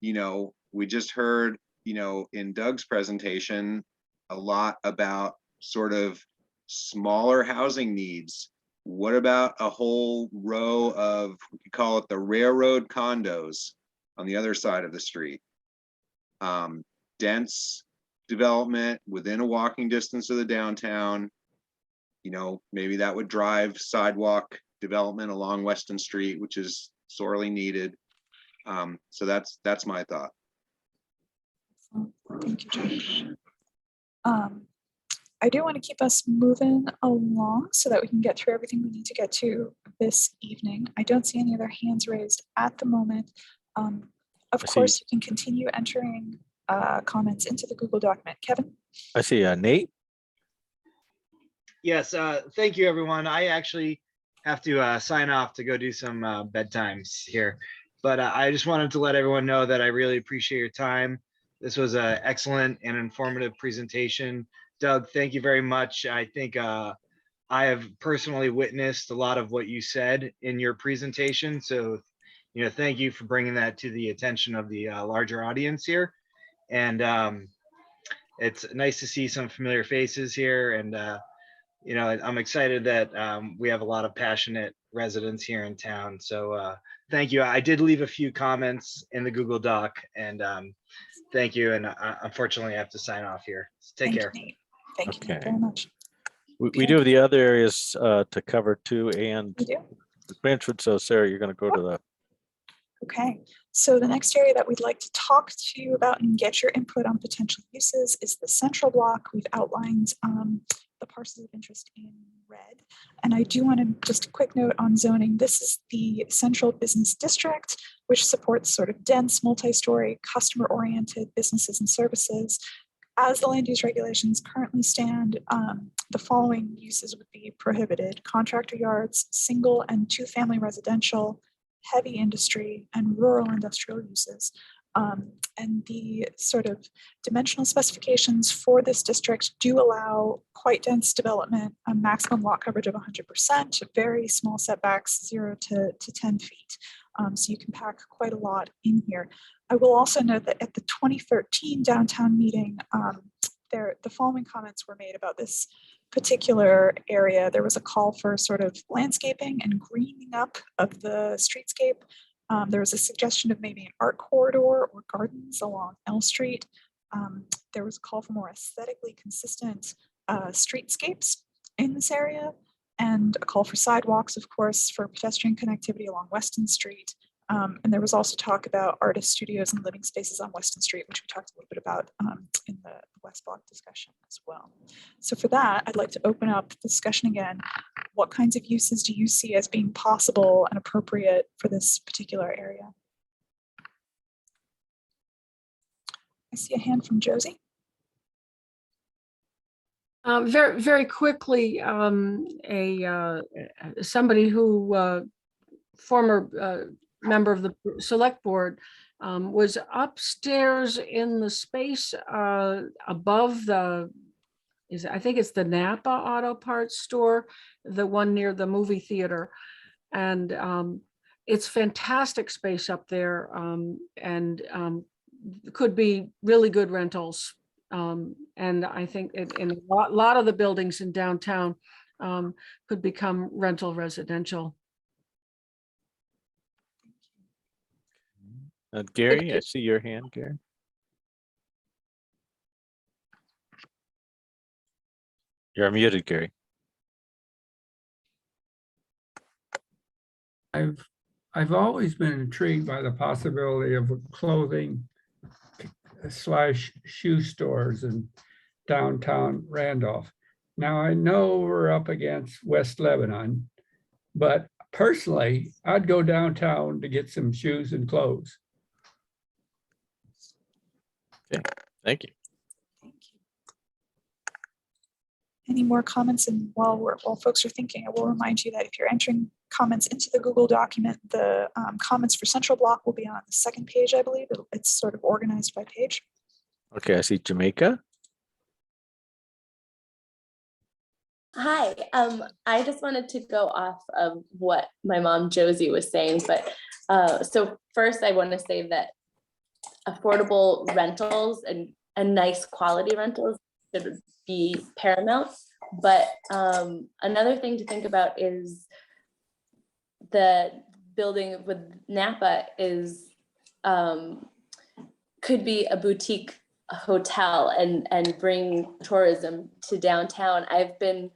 you know, we just heard, you know, in Doug's presentation, a lot about sort of smaller housing needs. What about a whole row of, we could call it the railroad condos on the other side of the street? Dense development within a walking distance of the downtown. You know, maybe that would drive sidewalk development along Weston Street, which is sorely needed. So that's my thought. Thank you, Josh. I do want to keep us moving along so that we can get through everything we need to get to this evening. I don't see any other hands raised at the moment. Of course, you can continue entering comments into the Google document. Kevin? I see Nate. Yes, thank you, everyone. I actually have to sign off to go do some bedtimes here. But I just wanted to let everyone know that I really appreciate your time. This was an excellent and informative presentation. Doug, thank you very much. I think I have personally witnessed a lot of what you said in your presentation. So, you know, thank you for bringing that to the attention of the larger audience here. And it's nice to see some familiar faces here. And, you know, I'm excited that we have a lot of passionate residents here in town. So thank you. I did leave a few comments in the Google Doc, and thank you. And unfortunately, I have to sign off here. Take care. Thank you very much. We do have the other areas to cover too, and We do. Branchwood. So Sarah, you're going to go to the. Okay, so the next area that we'd like to talk to you about and get your input on potential uses is the central block. We've outlined the parcels of interest in red. And I do want to just a quick note on zoning. This is the central business district, which supports sort of dense, multi-story, customer-oriented businesses and services. As the land use regulations currently stand, the following uses would be prohibited: contractor yards, single and two-family residential, heavy industry, and rural industrial uses. And the sort of dimensional specifications for this district do allow quite dense development, a maximum lot coverage of 100%, very small setbacks, 0 to 10 feet. So you can pack quite a lot in here. I will also note that at the 2013 downtown meeting, the following comments were made about this particular area. There was a call for sort of landscaping and greening up of the streetscape. There was a suggestion of maybe an art corridor or gardens along L Street. There was a call for more aesthetically consistent streetscapes in this area, and a call for sidewalks, of course, for pedestrian connectivity along Weston Street. And there was also talk about artist studios and living spaces on Weston Street, which we talked a little bit about in the West Block discussion as well. So for that, I'd like to open up the discussion again. What kinds of uses do you see as being possible and appropriate for this particular area? I see a hand from Josie. Very, very quickly, somebody who, former member of the select board, was upstairs in the space above the, I think it's the Napa Auto Parts store, the one near the movie theater. And it's fantastic space up there, and could be really good rentals. And I think in a lot of the buildings in downtown could become rental residential. Gary, I see your hand, Gary. You're muted, Gary. I've always been intrigued by the possibility of clothing / shoe stores in downtown Randolph. Now, I know we're up against West Lebanon, but personally, I'd go downtown to get some shoes and clothes. Okay, thank you. Thank you. Any more comments? And while folks are thinking, I will remind you that if you're entering comments into the Google document, the comments for Central Block will be on the second page, I believe. It's sort of organized by page. Okay, I see Jamaica. Hi, I just wanted to go off of what my mom Josie was saying, but so first I want to say that affordable rentals and nice quality rentals should be paramount. But another thing to think about is the building with Napa is could be a boutique hotel and bring tourism to downtown. I've been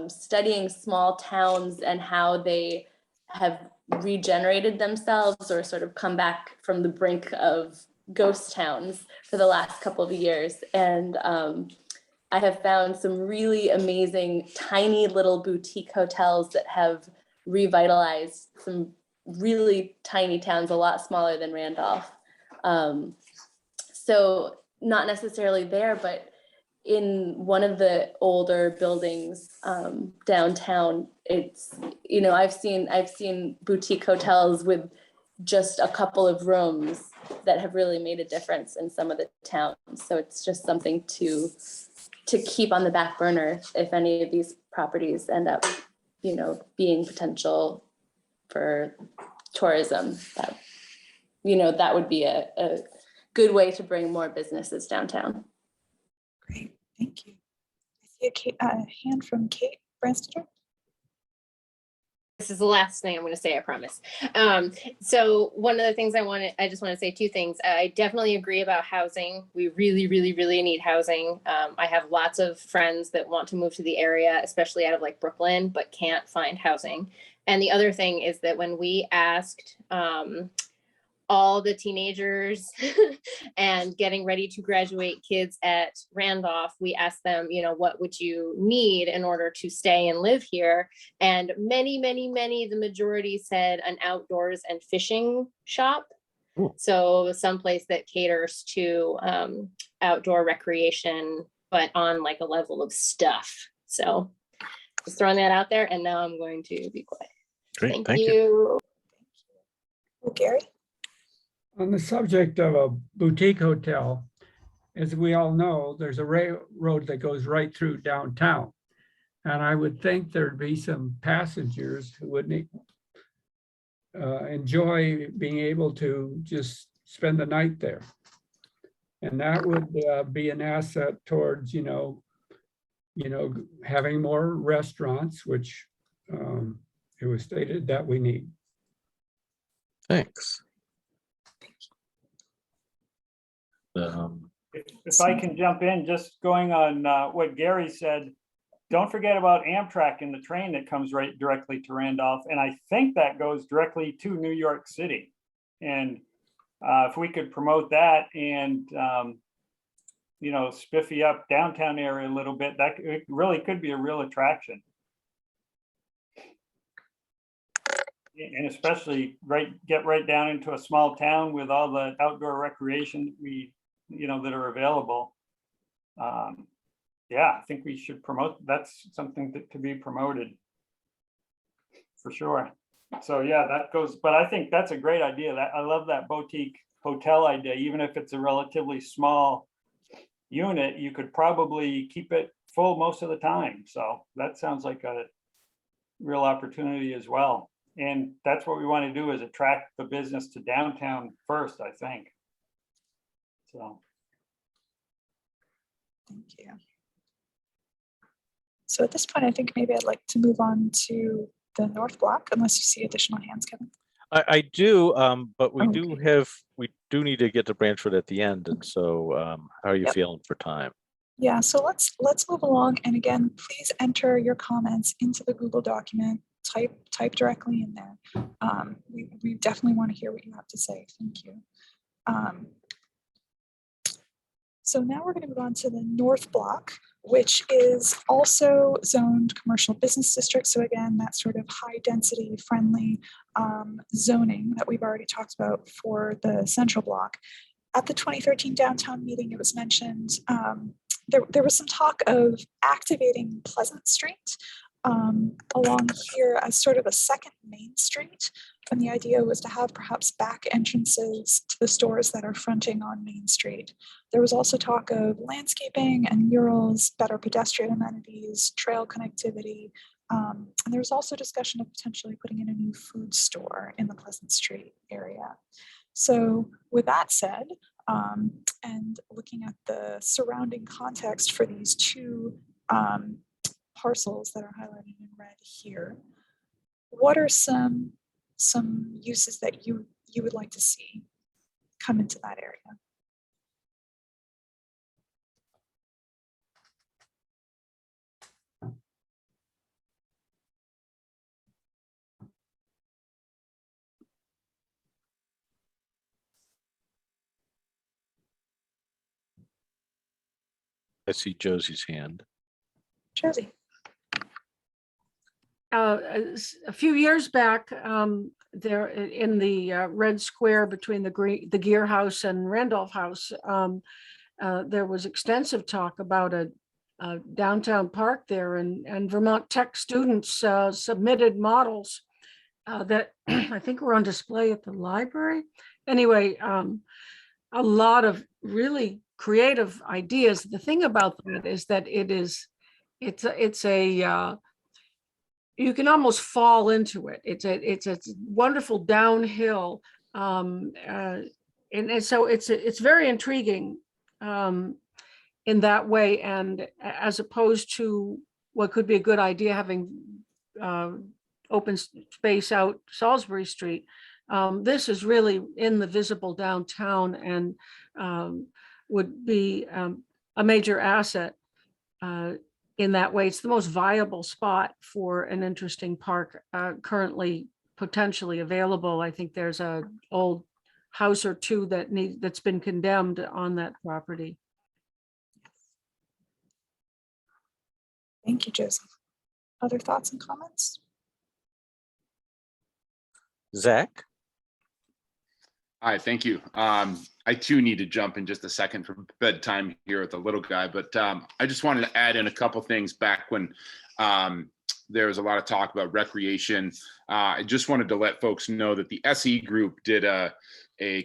studying small towns and how they have regenerated themselves or sort of come back from the brink of ghost towns for the last couple of years. And I have found some really amazing tiny little boutique hotels that have revitalized some really tiny towns, a lot smaller than Randolph. So not necessarily there, but in one of the older buildings downtown, it's, you know, I've seen boutique hotels with just a couple of rooms that have really made a difference in some of the towns. So it's just something to keep on the back burner if any of these properties end up, you know, being potential for tourism. That, you know, that would be a good way to bring more businesses downtown. Great, thank you. I see a hand from Kate Branstetter. This is the last thing I'm going to say, I promise. So one of the things I just want to say two things. I definitely agree about housing. We really, really, really need housing. I have lots of friends that want to move to the area, especially out of like Brooklyn, but can't find housing. And the other thing is that when we asked all the teenagers and getting ready to graduate kids at Randolph, we asked them, you know, what would you need in order to stay and live here? And many, the majority said an outdoors and fishing shop. Ooh. So someplace that caters to outdoor recreation, but on like a level of stuff. So just throwing that out there. And now I'm going to be quiet. Great, Thank you. Well, Gary? On the subject of a boutique hotel, as we all know, there's a railroad that goes right through downtown. And I would think there'd be some passengers who would enjoy being able to just spend the night there. And that would be an asset towards, you know, having more restaurants, which it was stated that we need. Thanks. If I can jump in, just going on what Gary said, don't forget about Amtrak and the train that comes right directly to Randolph. And I think that goes directly to New York City. And if we could promote that and, you know, spiffy up downtown area a little bit, that it really could be a real attraction. And especially get right down into a small town with all the outdoor recreation that are available. Yeah, I think we should promote, that's something to be promoted for sure. So yeah, that goes, but I think that's a great idea. I love that boutique hotel idea. Even if it's a relatively small unit, you could probably keep it full most of the time. So that sounds like a real opportunity as well. And that's what we want to do, is attract the business to downtown first, I think. So. Thank you. So at this point, I think maybe I'd like to move on to the North Block, unless you see additional hands, Kevin. I do, but we Okay. do need to get to Branchwood at the end. And so how are you Yep. feeling for time? Yeah, so let's move along. And again, please enter your comments into the Google document. Type directly in there. We definitely want to hear what you have to say. Thank you. So now we're going to move on to the North Block, which is also zoned commercial business district. So again, that sort of high density friendly zoning that we've already talked about for the Central Block. At the 2013 downtown meeting, it was mentioned, there was some talk of activating Pleasant Street along here as sort of a second main street. And the idea was to have perhaps back entrances to the stores that are fronting on Main Street. There was also talk of landscaping and murals, better pedestrian amenities, trail connectivity. And there was also discussion of potentially putting in a new food store in the Pleasant Street area. So with that said, and looking at the surrounding context for these two parcels that are highlighted in red here, what are some uses that you would like to see come into that area? I see Josie's hand. Josie. A few years back, there in the red square between the Gear House and Randolph House, there was extensive talk about a downtown park there, and Vermont Tech students submitted models that I think were on display at the library. Anyway, a lot of really creative ideas. The thing about that is that it's a you can almost fall into it. It's a wonderful downhill, and so it's very intriguing in that way. And as opposed to what could be a good idea, having open space out Salisbury Street, this is really in the visible downtown and would be a major asset. In that way, it's the most viable spot for an interesting park currently potentially available. I think there's an old house or two that's been condemned on that property. Thank you, Joseph. Other thoughts and comments? Zach? Hi, thank you. I too need to jump in just a second for bedtime here with the little guy, but I just wanted to add in a couple things back when there was a lot of talk about recreation. I just wanted to let folks know that the SE group did a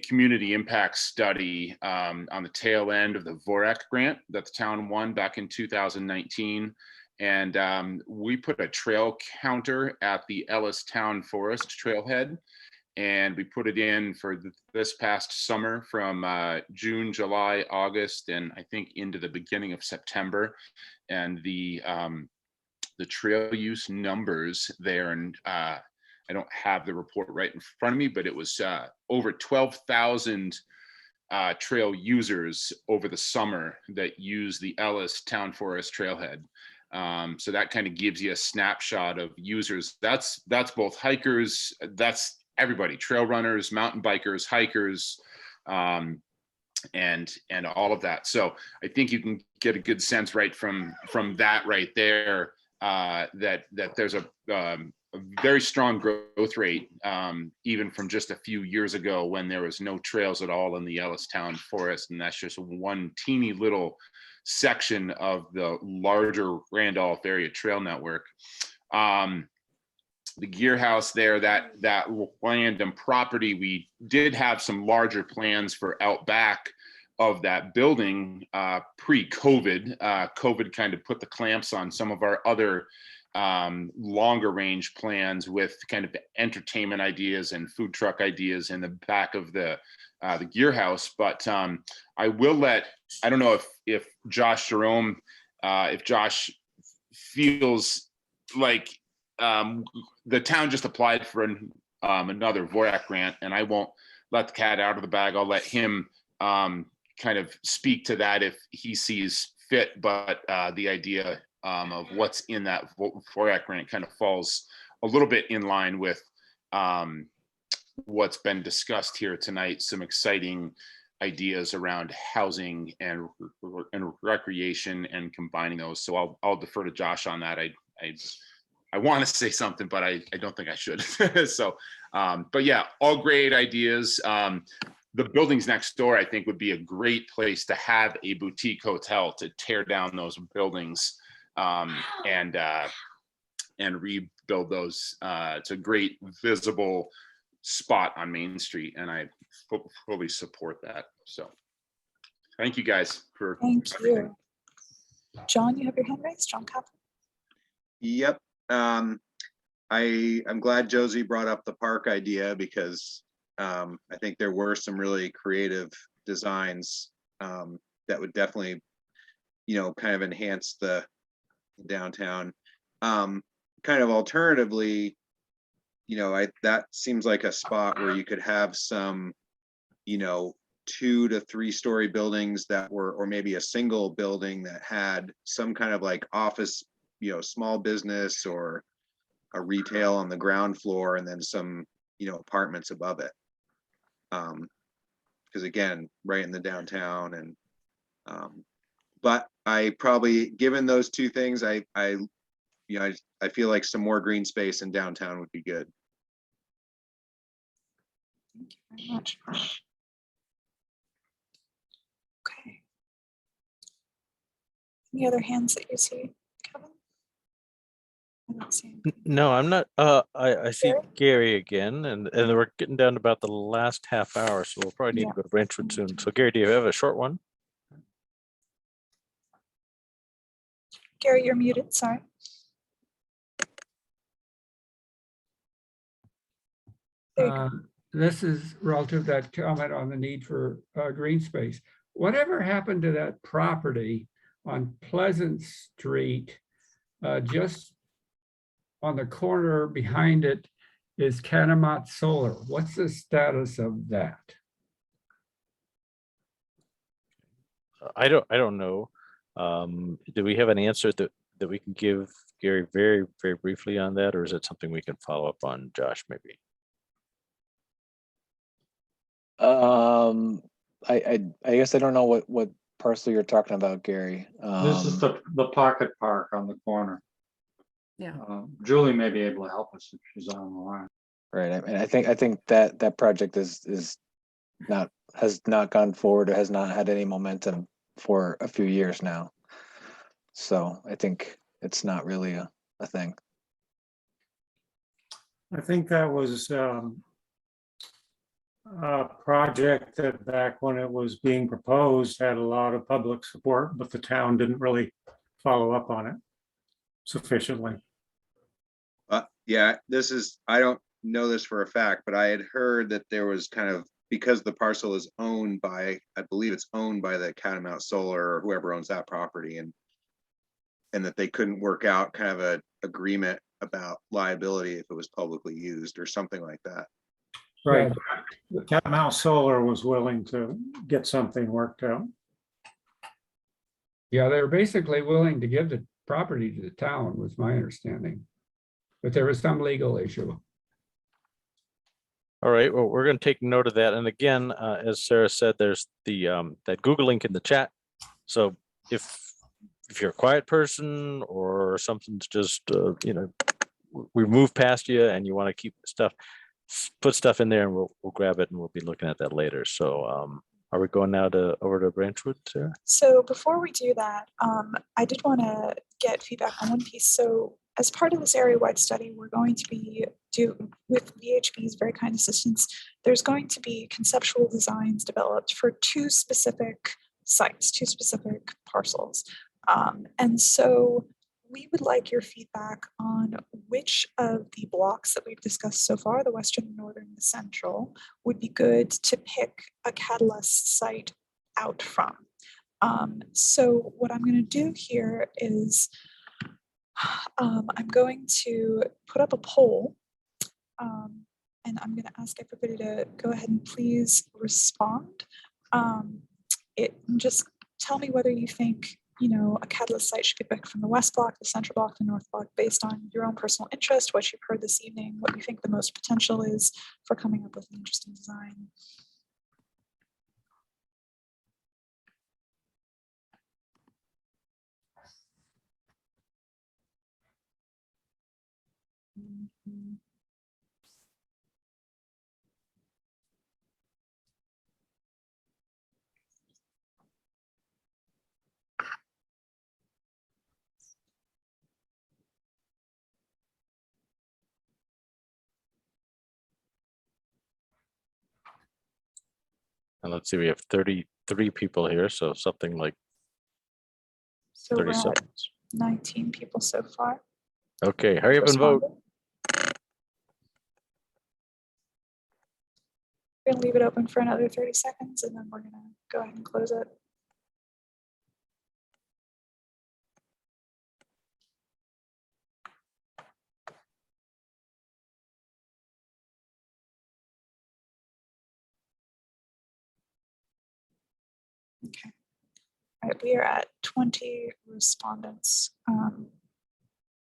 community impact study on the tail end of the VORAC grant that the town won back in 2019. And we put a trail counter at the Ellis Town Forest Trailhead. And we put it in for this past summer from June, July, August, and I think into the beginning of September. And the trail use numbers there, and I don't have the report right in front of me, but it was over 12,000 trail users over the summer that use the Ellis Town Forest Trailhead. So that kind of gives you a snapshot of users. That's both hikers, that's everybody, trail runners, mountain bikers, hikers, and all of that. So I think you can get a good sense right from that right there, that there's a very strong growth rate, even from just a few years ago when there was no trails at all in the Ellis Town Forest, and that's just one teeny little section of the larger Randolph area trail network. The gear house there, that land and property, we did have some larger plans for out back of that building pre-COVID. COVID kind of put the clamps on some of our other longer range plans with kind of entertainment ideas and food truck ideas in the back of the gear house. But I will I don't know if Josh Jerome, if Josh feels like the town just applied for another VORAC grant, and I won't let the cat out of the bag. I'll let him kind of speak to that if he sees fit. But the idea of what's in that VORAC grant kind of falls a little bit in line with what's been discussed here tonight. Some exciting ideas around housing and recreation and combining those. So I'll defer to Josh on that. I want to say something, but I don't think I should. So, but yeah, all great ideas. The buildings next door, I think, would be a great place to have a boutique hotel, to tear down those buildings and rebuild those. It's a great visible spot on Main Street, and I fully support that. So thank you guys for everything. John, you have your hand raised. John Kaplan. Yep. I'm glad Josie brought up the park idea, because I think there were some really creative designs that would definitely, kind of enhance the downtown. Kind of alternatively, that seems like a spot where you could have some, 2 to 3 story buildings that were, or maybe a single building that had some kind of like office, small business or a retail on the ground floor, and then some, apartments above it. Because again, right in the downtown, and but I probably, given those two things, I feel like some more green space in downtown would be good. Thank you very much. Okay. Any other hands that you see, Kevin? I don't see anything. No, I'm not. I see Gary again, and we're getting down to about the last half hour, so we'll probably need to go to Branchwood soon. So Gary, do you have a short one? Gary, you're muted. Sorry. There you go. This is relative to that comment on the need for green space. Whatever happened to that property on Pleasant Street, just on the corner behind it is Catamount Solar? What's the status of that? I don't know. Do we have an answer that we can give Gary very, very briefly on that, or is it something we can follow up on, Josh, maybe? I guess I don't know what parcel you're talking about, Gary. This is the pocket park on the corner. Yeah. Julie may be able to help us if she's on the line. Right. I think that project has not gone forward, or has not had any momentum for a few years now. So I think it's not really a thing. I think that was a project that back when it was being proposed had a lot of public support, but the town didn't really follow up on it sufficiently. Yeah, I don't know this for a fact, but I had heard that there was kind of, because the parcel is owned by, I believe it's owned by the Catamount Solar or whoever owns that property, and that they couldn't work out kind of a agreement about liability if it was publicly used or something like that. Right. Cat Mouse Solar was willing to get something worked out. Yeah, they're basically willing to give the property to the town, was my understanding. But there was some legal issue. All right, well, we're going to take note of that. And again, as Sarah said, there's the that Google link in the chat. So if you're a quiet person or something's just, you know, we move past you and you want to keep stuff, put stuff in there and we'll grab it and we'll be looking at that later. So are we going now over to Branchwood, Sarah? So before we do that, I did want to get feedback on one piece. So as part of this area-wide study, we're going to be with VHB's very kind assistance, there's going to be conceptual designs developed for 2 specific sites, 2 specific parcels. And so we would like your feedback on which of the blocks that we've discussed so far, the western, the northern, the central, would be good to pick a catalyst site out from. So what I'm going to do here is I'm going to put up a poll, and I'm going to ask everybody to go ahead and please respond. Just tell me whether you think, you know, a catalyst site should be picked from the west block, the central block, the north block, based on your own personal interest, what you've heard this evening, what you think the most potential is for coming up with an interesting design. And let's see, we have 33 people here, so something like So 30 we're at seconds. 19 people so far. Okay, hurry up and vote. We're going to leave it open for another 30 seconds and then we're going to go ahead and close it. Okay. All right, we are at 20 respondents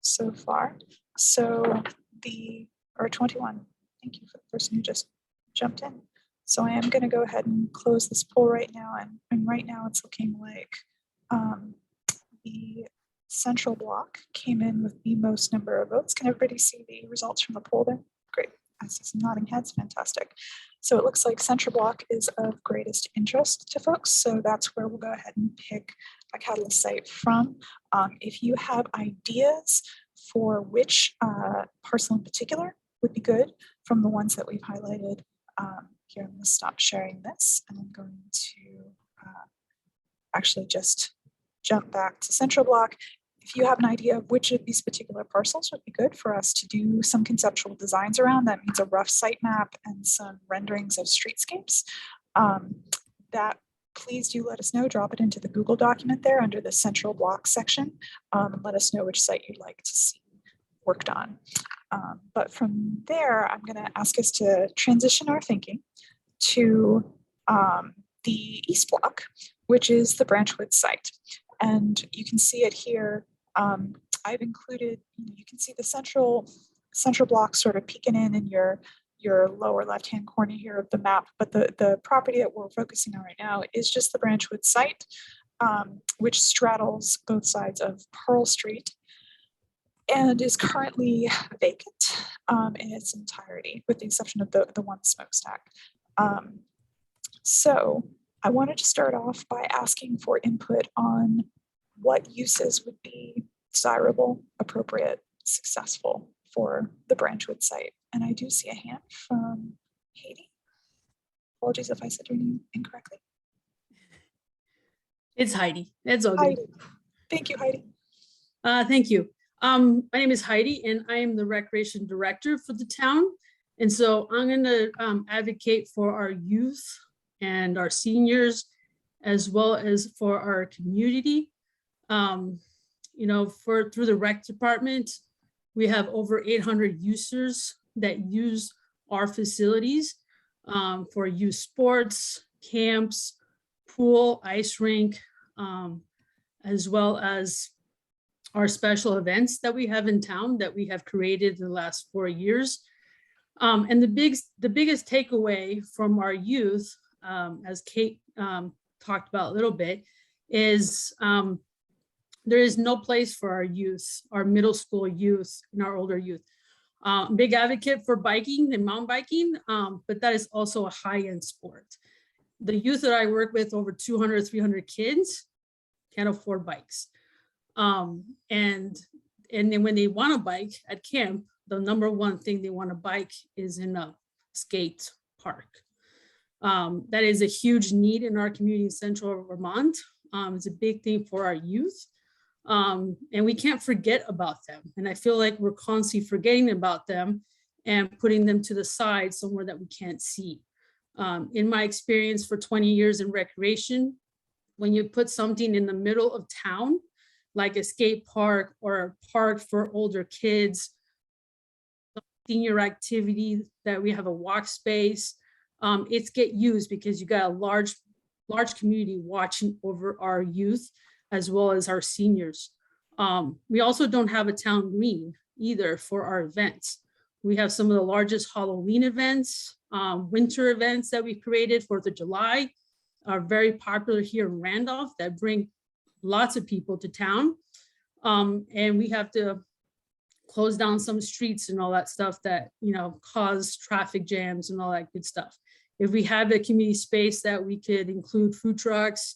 so far. So or 21. Thank you for the person who just jumped in. So I am going to go ahead and close this poll right now. And right now it's looking like the central block came in with the most number of votes. Can everybody see the results from the poll there? Great. I see some nodding heads. Fantastic. So it looks like central block is of greatest interest to folks. So that's where we'll go ahead and pick a catalyst site from. If you have ideas for which parcel in particular would be good from the ones that we've highlighted here, I'm going to stop sharing this and I'm going to actually just jump back to central block. If you have an idea of which of these particular parcels would be good for us to do some conceptual designs around, that means a rough site map and some renderings of streetscapes, that please do let us know. Drop it into the Google document there under the central block section, and let us know which site you'd like to see worked on. But from there, I'm going to ask us to transition our thinking to the east block, which is the Branchwood site. And you can see it here. I've included, you can see the central block sort of peeking in your lower left-hand corner here of the map. But the property that we're focusing on right now is just the Branchwood site, which straddles both sides of Pearl Street and is currently vacant in its entirety, with the exception of the one smokestack. So I wanted to start off by asking for input on what uses would be desirable, appropriate, successful for the Branchwood site. And I do see a hand from Heidi. Apologies if I said your name incorrectly. It's Heidi. It's all good. Heidi. Thank you, Heidi. Thank you. My name is Heidi and I am the recreation director for the town. And so I'm going to advocate for our youth and our seniors, as well as for our community. Through the rec department, We have over 800 users that use our facilities for youth sports, camps, pool, ice rink, as well as our special events that we have in town that we have created in the last 4 years. And the biggest takeaway from our youth, as Kate talked about a little bit, is there is no place for our youth, our middle school youth and our older youth. Big advocate for biking and mountain biking, but that is also a high-end sport. The youth that I work with, over 200, 300 kids, can't afford bikes. And then when they want to bike at camp, the number one thing they want to bike is in a skate park. That is a huge need in our community in central Vermont. It's a big thing for our youth. And we can't forget about them. And I feel like we're constantly forgetting about them and putting them to the side somewhere that we can't see. In my experience for 20 years in recreation, when you put something in the middle of town, like a skate park or a park for older kids, senior activity that we have a walk space, it's get used because you got a large community watching over our youth as well as our seniors. We also don't have a town green either for our events. We have some of the largest Halloween events, winter events that we created, 4th of July, are very popular here in Randolph that bring lots of people to town. And we have to close down some streets and all that stuff that, you know, cause traffic jams and all that good stuff. If we have a community space that we could include food trucks,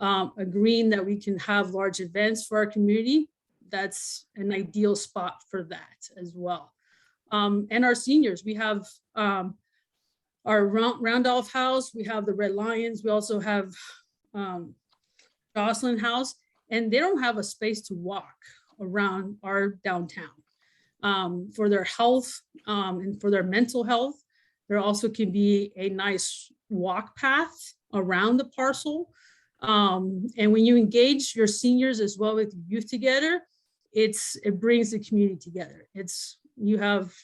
a green that we can have large events for our community, that's an ideal spot for that as well. And our seniors, we have our Randolph House, we have the Red Lions, we also have Jocelyn House, and they don't have a space to walk around our downtown. For their health and for their mental health, there also can be a nice walk path around the parcel. And when you engage your seniors as well with youth together, it brings the community together. You have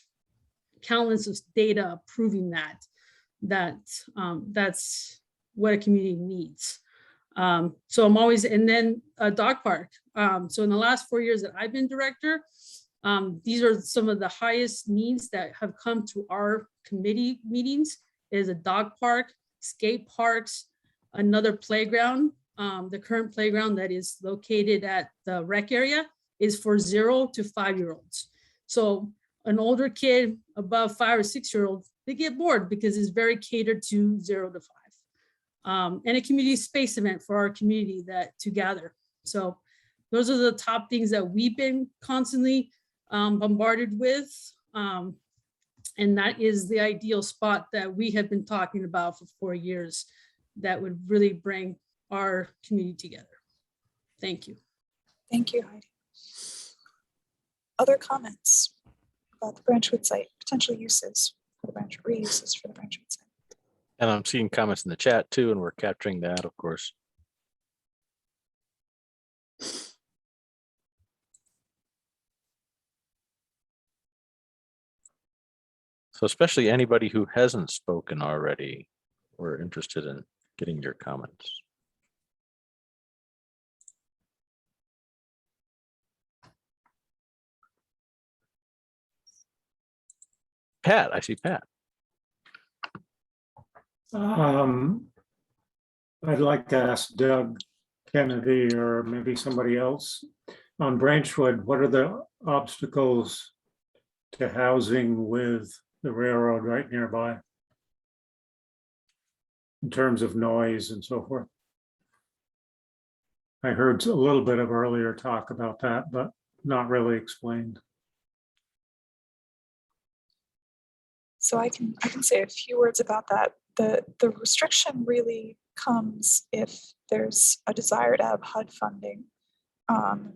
countless of data proving that's what a community needs. So I'm always, and then a dog park. So in the last 4 years that I've been director, these are some of the highest needs that have come to our committee meetings, is a dog park, skate parks, another playground. The current playground that is located at the rec area is for 0 to 5-year-olds. So an older kid above 5 or 6-year-old, they get bored because it's very catered to 0 to 5. And a community space event for our community to gather. So those are the top things that we've been constantly bombarded with. And that is the ideal spot that we have been talking about for 4 years that would really bring our community together. Thank you. Thank you, Heidi. Other comments about the Branchwood site, potential uses for the Branchwood, reuses for the Branchwood site? And I'm seeing comments in the chat too, and we're capturing that, of course. So especially anybody who hasn't spoken already, we're interested in getting your comments. Pat, I see Pat. I'd like to ask Doug Kennedy or maybe somebody else on Branchwood, what are the obstacles to housing with the railroad right nearby in terms of noise and so forth? I heard a little bit of earlier talk about that, but not really explained. So I can say a few words about that. The restriction really comes if there's a desire to have HUD funding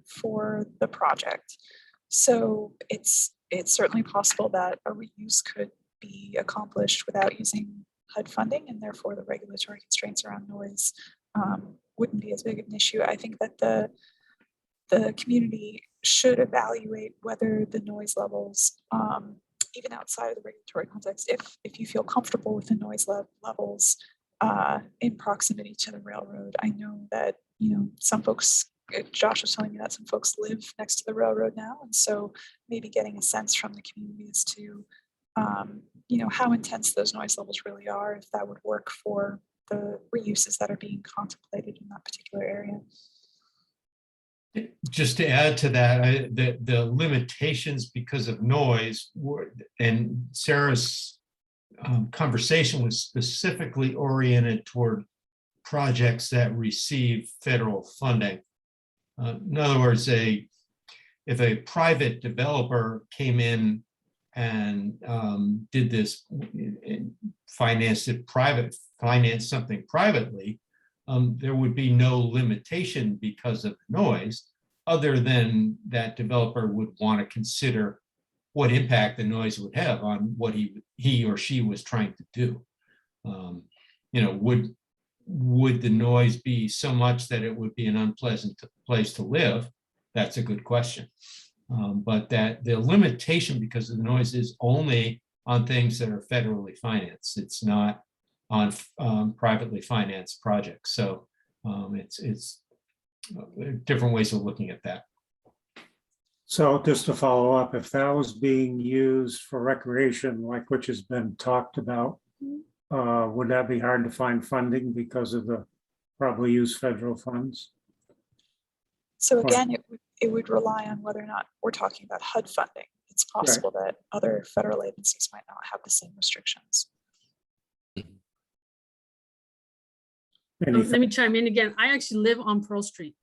for the project. So it's certainly possible that a reuse could be accomplished without using HUD funding, and therefore the regulatory constraints around noise wouldn't be as big of an issue. I think that the community should evaluate whether the noise levels, even outside of the regulatory context, if you feel comfortable with the noise levels in proximity to the railroad. I know that, some folks, Josh was telling me that some folks live next to the railroad now. And so maybe getting a sense from the community as to, how intense those noise levels really are, if that would work for the reuses that are being contemplated in that particular area. Just to add to that, the limitations because of noise and Sarah's conversation was specifically oriented toward projects that receive federal funding. In other words, if a private developer came in and did this, financed something privately, there would be no limitation because of noise, other than that developer would want to consider what impact the noise would have on what he or she was trying to do. Would the noise be so much that it would be an unpleasant place to live? That's a good question. But that the limitation because of the noise is only on things that are federally financed. It's not on privately financed projects. So it's different ways of looking at that. So just to follow up, if that was being used for recreation, like which has been talked about, would that be hard to find funding because of the probably use federal funds? So again, it would rely on whether or not we're talking about HUD funding. It's possible that other federal agencies might not have the same restrictions. Let me chime in again. I actually live on Pearl Street.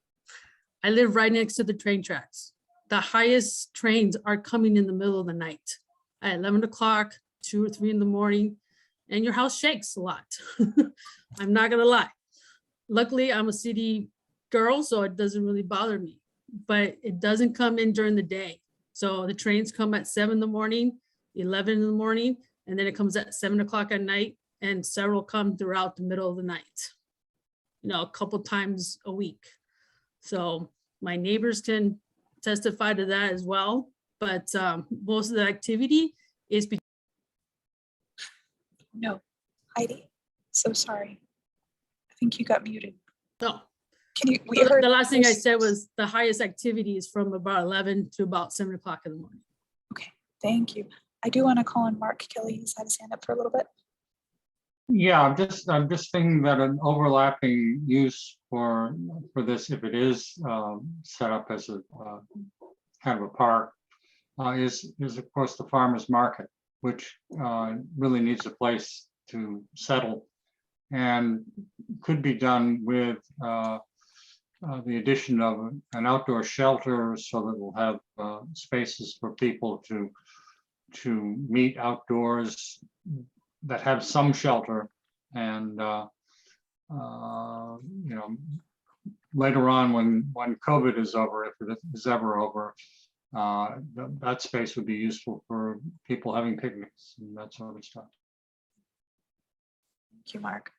I live right next to the train tracks. The highest trains are coming in the middle of the night at 11 o'clock, 2 or 3 in the morning, and your house shakes a lot. I'm not gonna lie. Luckily, I'm a city girl, so it doesn't really bother me, but it doesn't come in during the day. So the trains come at 7 in the morning, 11 in the morning, and then it comes at 7 o'clock at night, and several come throughout the middle of the night, a couple times a week. So my neighbors can testify to that as well, but most of the activity is because No, Heidi, so sorry. I think you got muted. No. The last thing I said was the highest activity is from about 11 to about 7 o'clock in the morning. Okay, thank you. I do want to call on Mark Kelly. He's had his hand up for a little bit. Yeah, I'm just thinking that an overlapping use for this, if it is set up as a kind of a park, is of course the farmers market, which really needs a place to settle, and could be done with the addition of an outdoor shelter, so that we'll have spaces for people to meet outdoors that have some shelter, and later on when COVID is over, if it is ever over, that space would be useful for people having picnics and that sort of stuff. Thank you, Mark.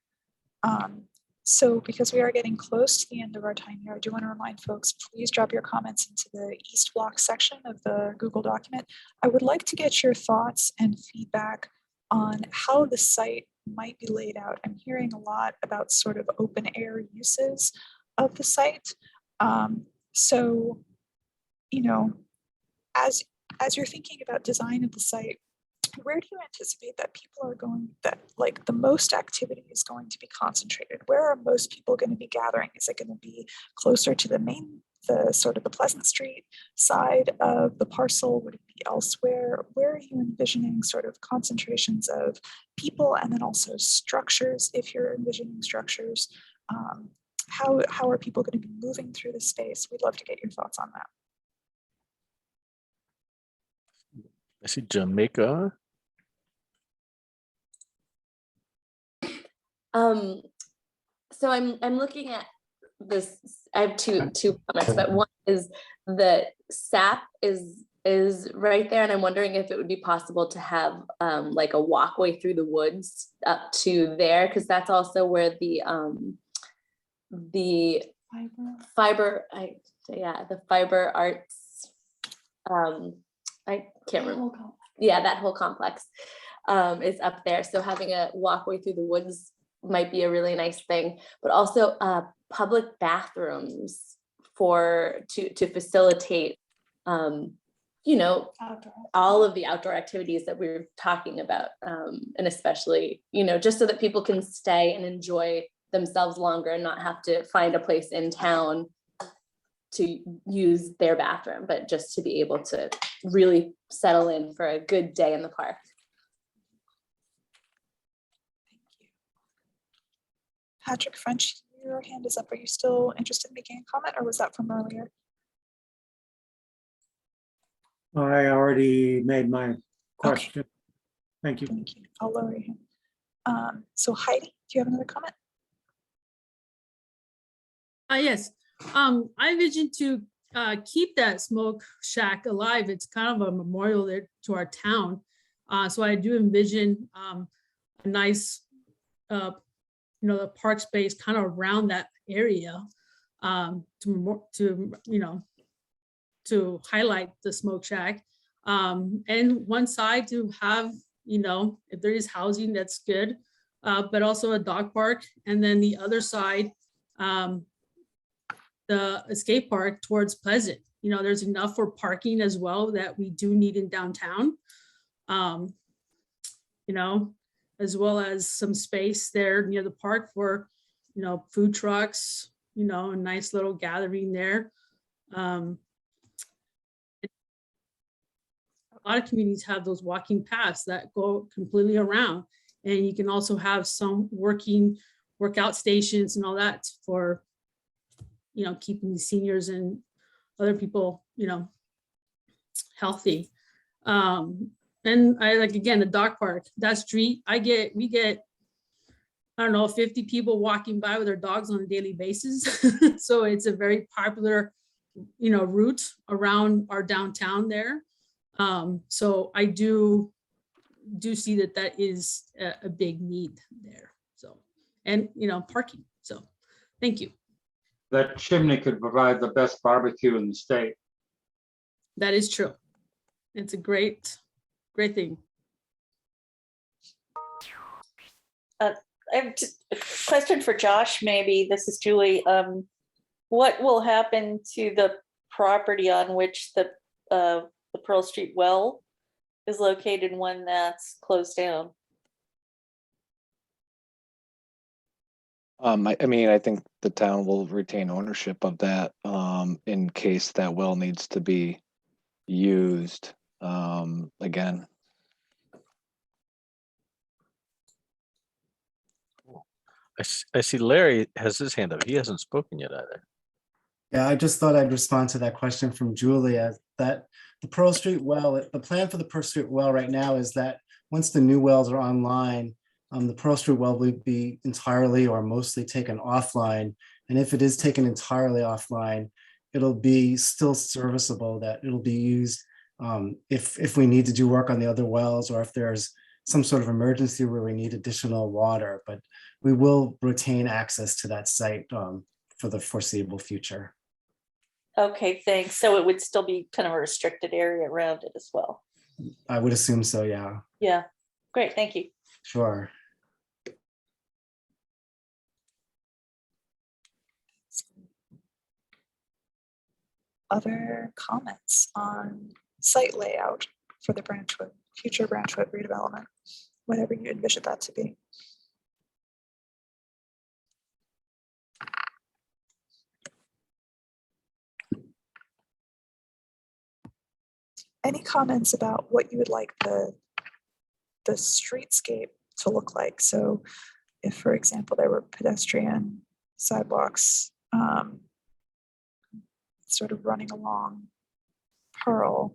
So because we are getting close to the end of our time here, I do want to remind folks, please drop your comments into the East Block section of the Google document. I would like to get your thoughts and feedback on how the site might be laid out. I'm hearing a lot about sort of open air uses of the site. So, as you're thinking about design of the site, where do you anticipate that people are going, that like the most activity is going to be concentrated? Where are most people going to be gathering? Is it going to be closer to the sort of the Pleasant Street side of the parcel? Would it be elsewhere? Where are you envisioning sort of concentrations of people, and then also structures, if you're envisioning structures? How are people going to be moving through the space? We'd love to get your thoughts on that. I see Jamaica. So I'm looking at this. I have two comments, but one is the SAP is right there, and I'm wondering if it would be possible to have like a walkway through the woods up to there, because that's also where the fiber arts I can't remember. Yeah, that whole complex is up there. So having a walkway through the woods might be a really nice thing, but also public bathrooms to facilitate, you know, all of the outdoor activities that we were talking about, and especially, you know, just so that people can stay and enjoy themselves longer and not have to find a place in town to use their bathroom, but just to be able to really settle in for a good day in the park. Patrick French, your hand is up. Are you still interested in making a comment, or was that from earlier? I already made my question. Okay. Thank you. Thank you. I'll lower your hand. So Heidi, do you have another comment? Yes, I envision to keep that smoke shack alive. It's kind of a memorial there to our town. So I do envision a nice, you know, the park space kind of around that area to highlight the smoke shack. And one side to have, you know, if there is housing, that's good, but also a dog park. And then the other side, the skate park towards Pleasant. You know, there's enough for parking as well that we do need in downtown. You know, as well as some space there near the park for, you know, food trucks, you know, a nice little gathering there. A lot of communities have those walking paths that go completely around. And you can also have some workout stations and all that for, you know, keeping the seniors and other people, you know, healthy. And I like, again, the dog park, that street, we get, I don't know, 50 people walking by with their dogs on a daily basis. So it's a very popular, you know, route around our downtown there. So I do see that is a big need there. So, and, you know, parking. So thank you. That chimney could provide the best barbecue in the state. That is true. It's a great thing. I have a question for Josh, maybe. This is Julie. What will happen to the property on which the Pearl Street well is located when that's closed down? I mean, I think the town will retain ownership of that in case that well needs to be used again. I see Larry has his hand up. He hasn't spoken yet either. Yeah, I just thought I'd respond to that question from Julia, that the Pearl Street well, the plan for the Pearl Street well right now is that once the new wells are online, the Pearl Street well will be entirely or mostly taken offline. And if it is taken entirely offline, it'll be still serviceable, that it'll be used if we need to do work on the other wells, or if there's some sort of emergency where we need additional water. But we will retain access to that site for the foreseeable future. Okay, thanks. So it would still be kind of a restricted area around it as well. I would assume so, yeah. Yeah, great, thank you. Sure. Other comments on site layout for the Branchwood, future Branchwood redevelopment, whatever you envision that to be? Any comments about what you would like the streetscape to look like? So if, for example, there were pedestrian sidewalks sort of running along Pearl,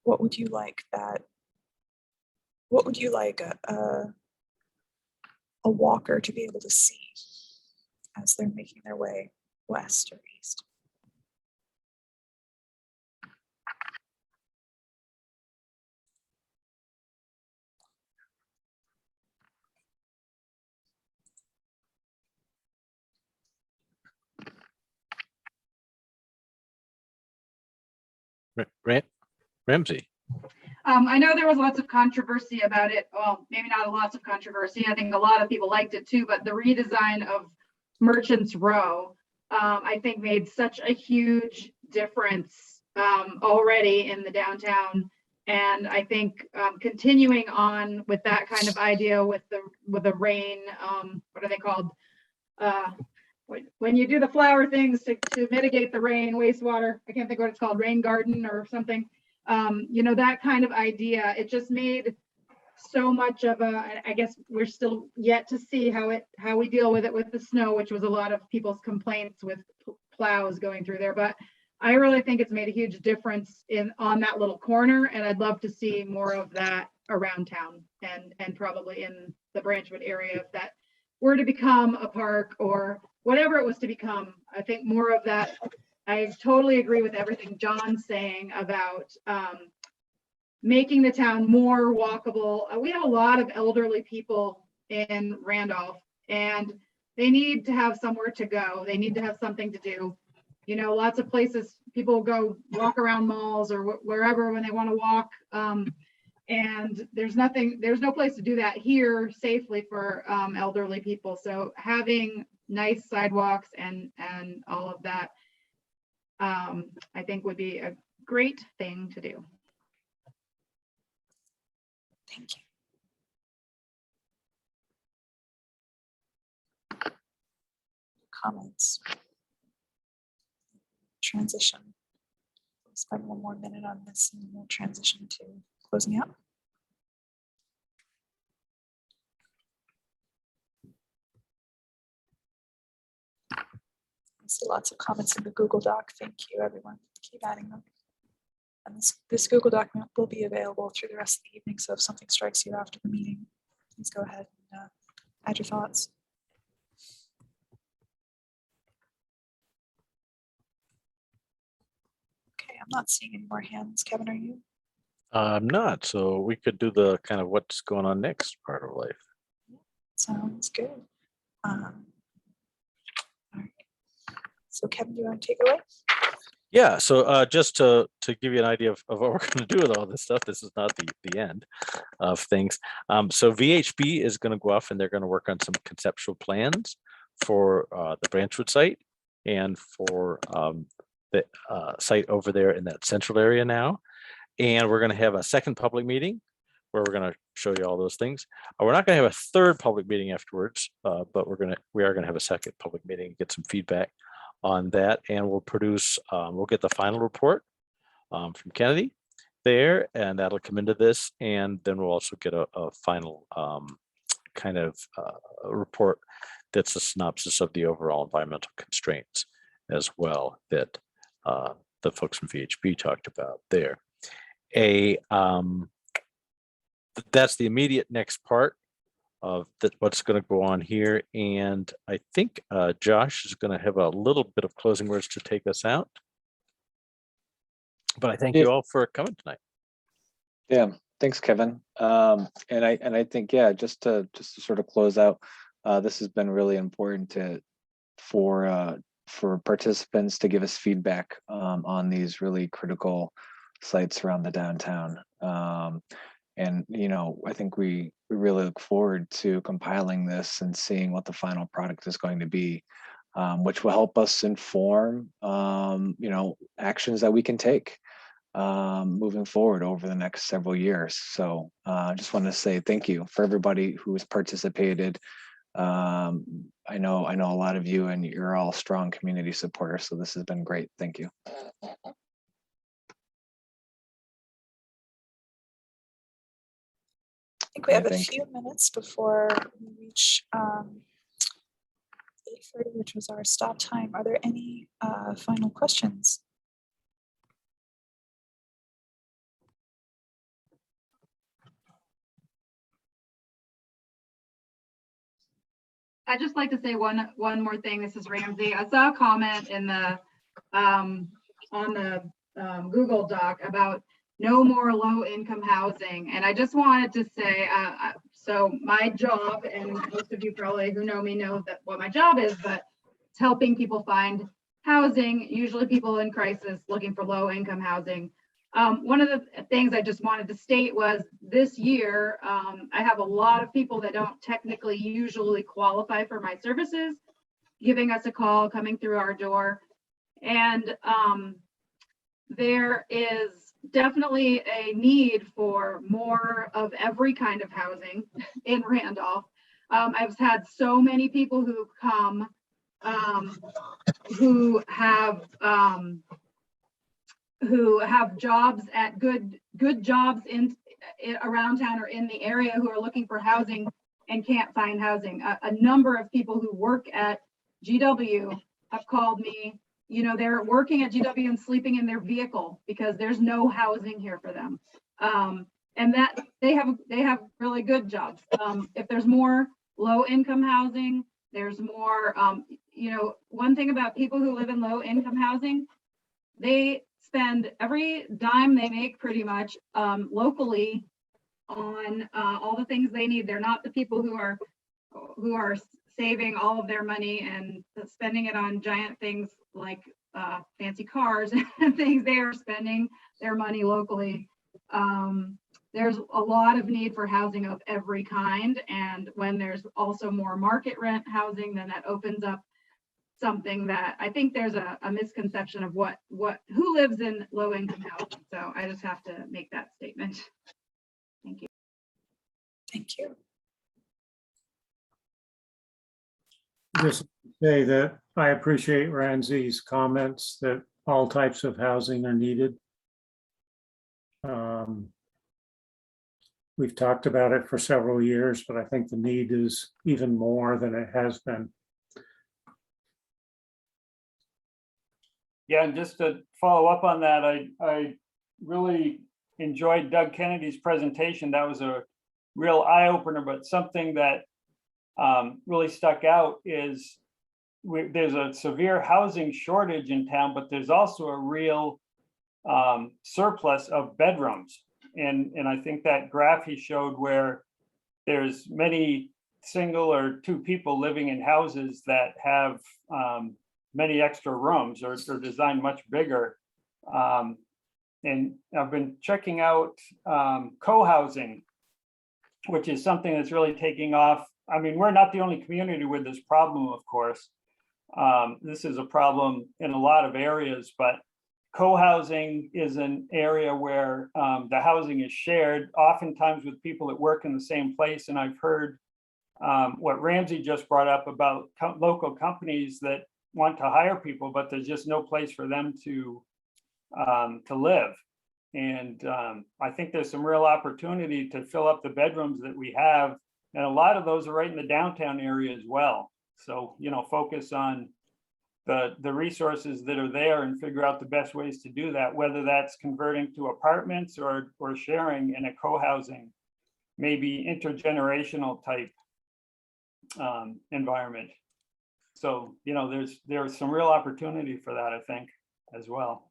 what would you like a walker to be able to see as they're making their way west or east? Grant? Ramsey. I know there was lots of controversy about it. Well, maybe not lots of controversy. I think a lot of people liked it too, but the redesign of Merchants Row, I think made such a huge difference already in the downtown. And I think continuing on with that kind of idea with the rain, what are they called? When you do the flower things to mitigate the rain, wastewater, I can't think what it's called, rain garden or something. You know, that kind of idea, it just made so much of I guess we're still yet to see how we deal with it with the snow, which was a lot of people's complaints with plows going through there. But I really think it's made a huge difference on that little corner, and I'd love to see more of that around town and probably in the Branchwood area if that were to become a park or whatever it was to become. I think more of that. I totally agree with everything John's saying about making the town more walkable. We have a lot of elderly people in Randolph, and they need to have somewhere to go. They need to have something to do. You know, lots of places people go walk around malls or wherever when they want to walk. And there's no place to do that here safely for elderly people. So having nice sidewalks and all of that, I think would be a great thing to do. Thank you. Comments? Transition. We'll spend one more minute on this and we'll transition to closing out. I see lots of comments in the Google Doc. Thank you, everyone. Keep adding them. And this Google document will be available through the rest of the evening. So if something strikes you after the meeting, please go ahead and add your thoughts. Okay, I'm not seeing any more hands. Kevin, are you? I'm not, so we could do the kind of what's going on next part of life. Sounds good. All right. So Kevin, do you want to take it away? Yeah, so just to give you an idea of what we're going to do with all this stuff, this is not the end of things. So VHB is going to go off and they're going to work on some conceptual plans for the Branchwood site and for the site over there in that central area now. And we're going to have a second public meeting where we're going to show you all those things. We're not going to have a third public meeting afterwards, but we are going to have a second public meeting, get some feedback on that, and we'll produce, we'll get the final report from Kennedy there, and that'll come into this, and then we'll also get a final kind of report that's a synopsis of the overall environmental constraints as well that the folks from VHB talked about there. That's the immediate next part of what's going to go on here, and I think Josh is going to have a little bit of closing words to take us out. But I thank you all for coming tonight. Yeah, thanks, Kevin. And I think, yeah, just to sort of close out, this has been really important for participants to give us feedback on these really critical sites around the downtown. And, you know, I think we really look forward to compiling this and seeing what the final product is going to be, which will help us inform, you know, actions that we can take moving forward over the next several years. So I just want to say thank you for everybody who has participated. I know a lot of you, and you're all strong community supporters. So this has been great. Thank you. I think we have a few minutes before we reach 8:30, which was our stop time. Are there any final questions? I'd just like to say one more thing. This is Ramsey. I saw a comment in the on the Google Doc about no more low-income housing, and I just wanted to say, so my job, and most of you probably who know me know that what my job is, but it's helping people find housing. Usually, people in crisis looking for low-income housing. One of the things I just wanted to state was this year, I have a lot of people that don't technically usually qualify for my services, giving us a call, coming through our door. And there is definitely a need for more of every kind of housing in Randolph. I've had so many people who come who have jobs at good jobs in around town or in the area, who are looking for housing and can't find housing. A number of people who work at GW have called me. You know, they're working at GW and sleeping in their vehicle because there's no housing here for them. And that they have really good jobs. If there's more low income housing, there's more, you know, one thing about people who live in low income housing, they spend every dime they make pretty much locally on all the things they need. They're not the people who are saving all of their money and spending it on giant things like fancy cars and things. They are spending their money locally. There's a lot of need for housing of every kind, and when there's also more market rent housing, then that opens up something that I think there's a misconception of who lives in low income housing. So I just have to make that statement. Thank you. Thank you. Just say that I appreciate Ramsey's comments that all types of housing are needed. We've talked about it for several years, but I think the need is even more than it has been. Yeah, and just to follow up on that, I really enjoyed Doug Kennedy's presentation. That was a real eye opener, but something that really stuck out is there's a severe housing shortage in town, but there's also a real surplus of bedrooms. And I think that graph he showed where there's many single or two people living in houses that have many extra rooms or designed much bigger. And I've been checking out co-housing, which is something that's really taking off. I mean, we're not the only community with this problem, of course. This is a problem in a lot of areas, but co-housing is an area where the housing is shared, oftentimes with people that work in the same place. And I've heard what Ramsey just brought up about local companies that want to hire people, but there's just no place for them to live. And I think there's some real opportunity to fill up the bedrooms that we have. And a lot of those are right in the downtown area as well. So, you know, focus on the resources that are there and figure out the best ways to do that, whether that's converting to apartments or sharing in a co-housing, maybe intergenerational type environment. So, you know, there's some real opportunity for that, I think, as well.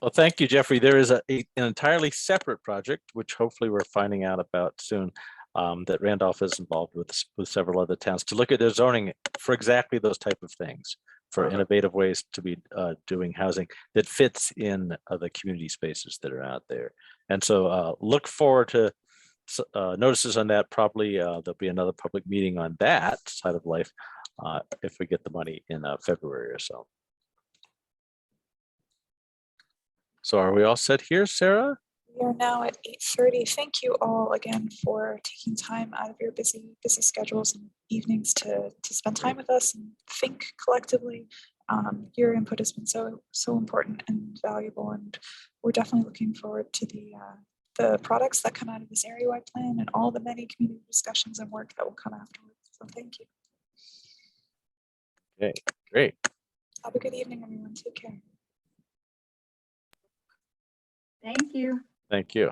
Well, thank you, Jeffrey. There is an entirely separate project, which hopefully we're finding out about soon, that Randolph is involved with several other towns to look at their zoning for exactly those type of things, for innovative ways to be doing housing that fits in the community spaces that are out there. And so look forward to notices on that. Probably there'll be another public meeting on that side of life if we get the money in February or so. So are we all set here, Sarah? We are now at 8:30. Thank you all again for taking time out of your busy schedules and evenings to spend time with us and think collectively. Your input has been so important and valuable, and we're definitely looking forward to the products that come out of this area-wide plan and all the many community discussions and work that will come afterwards. So thank you. Okay, great. Have a good evening, everyone. Take care. Thank you. Thank you.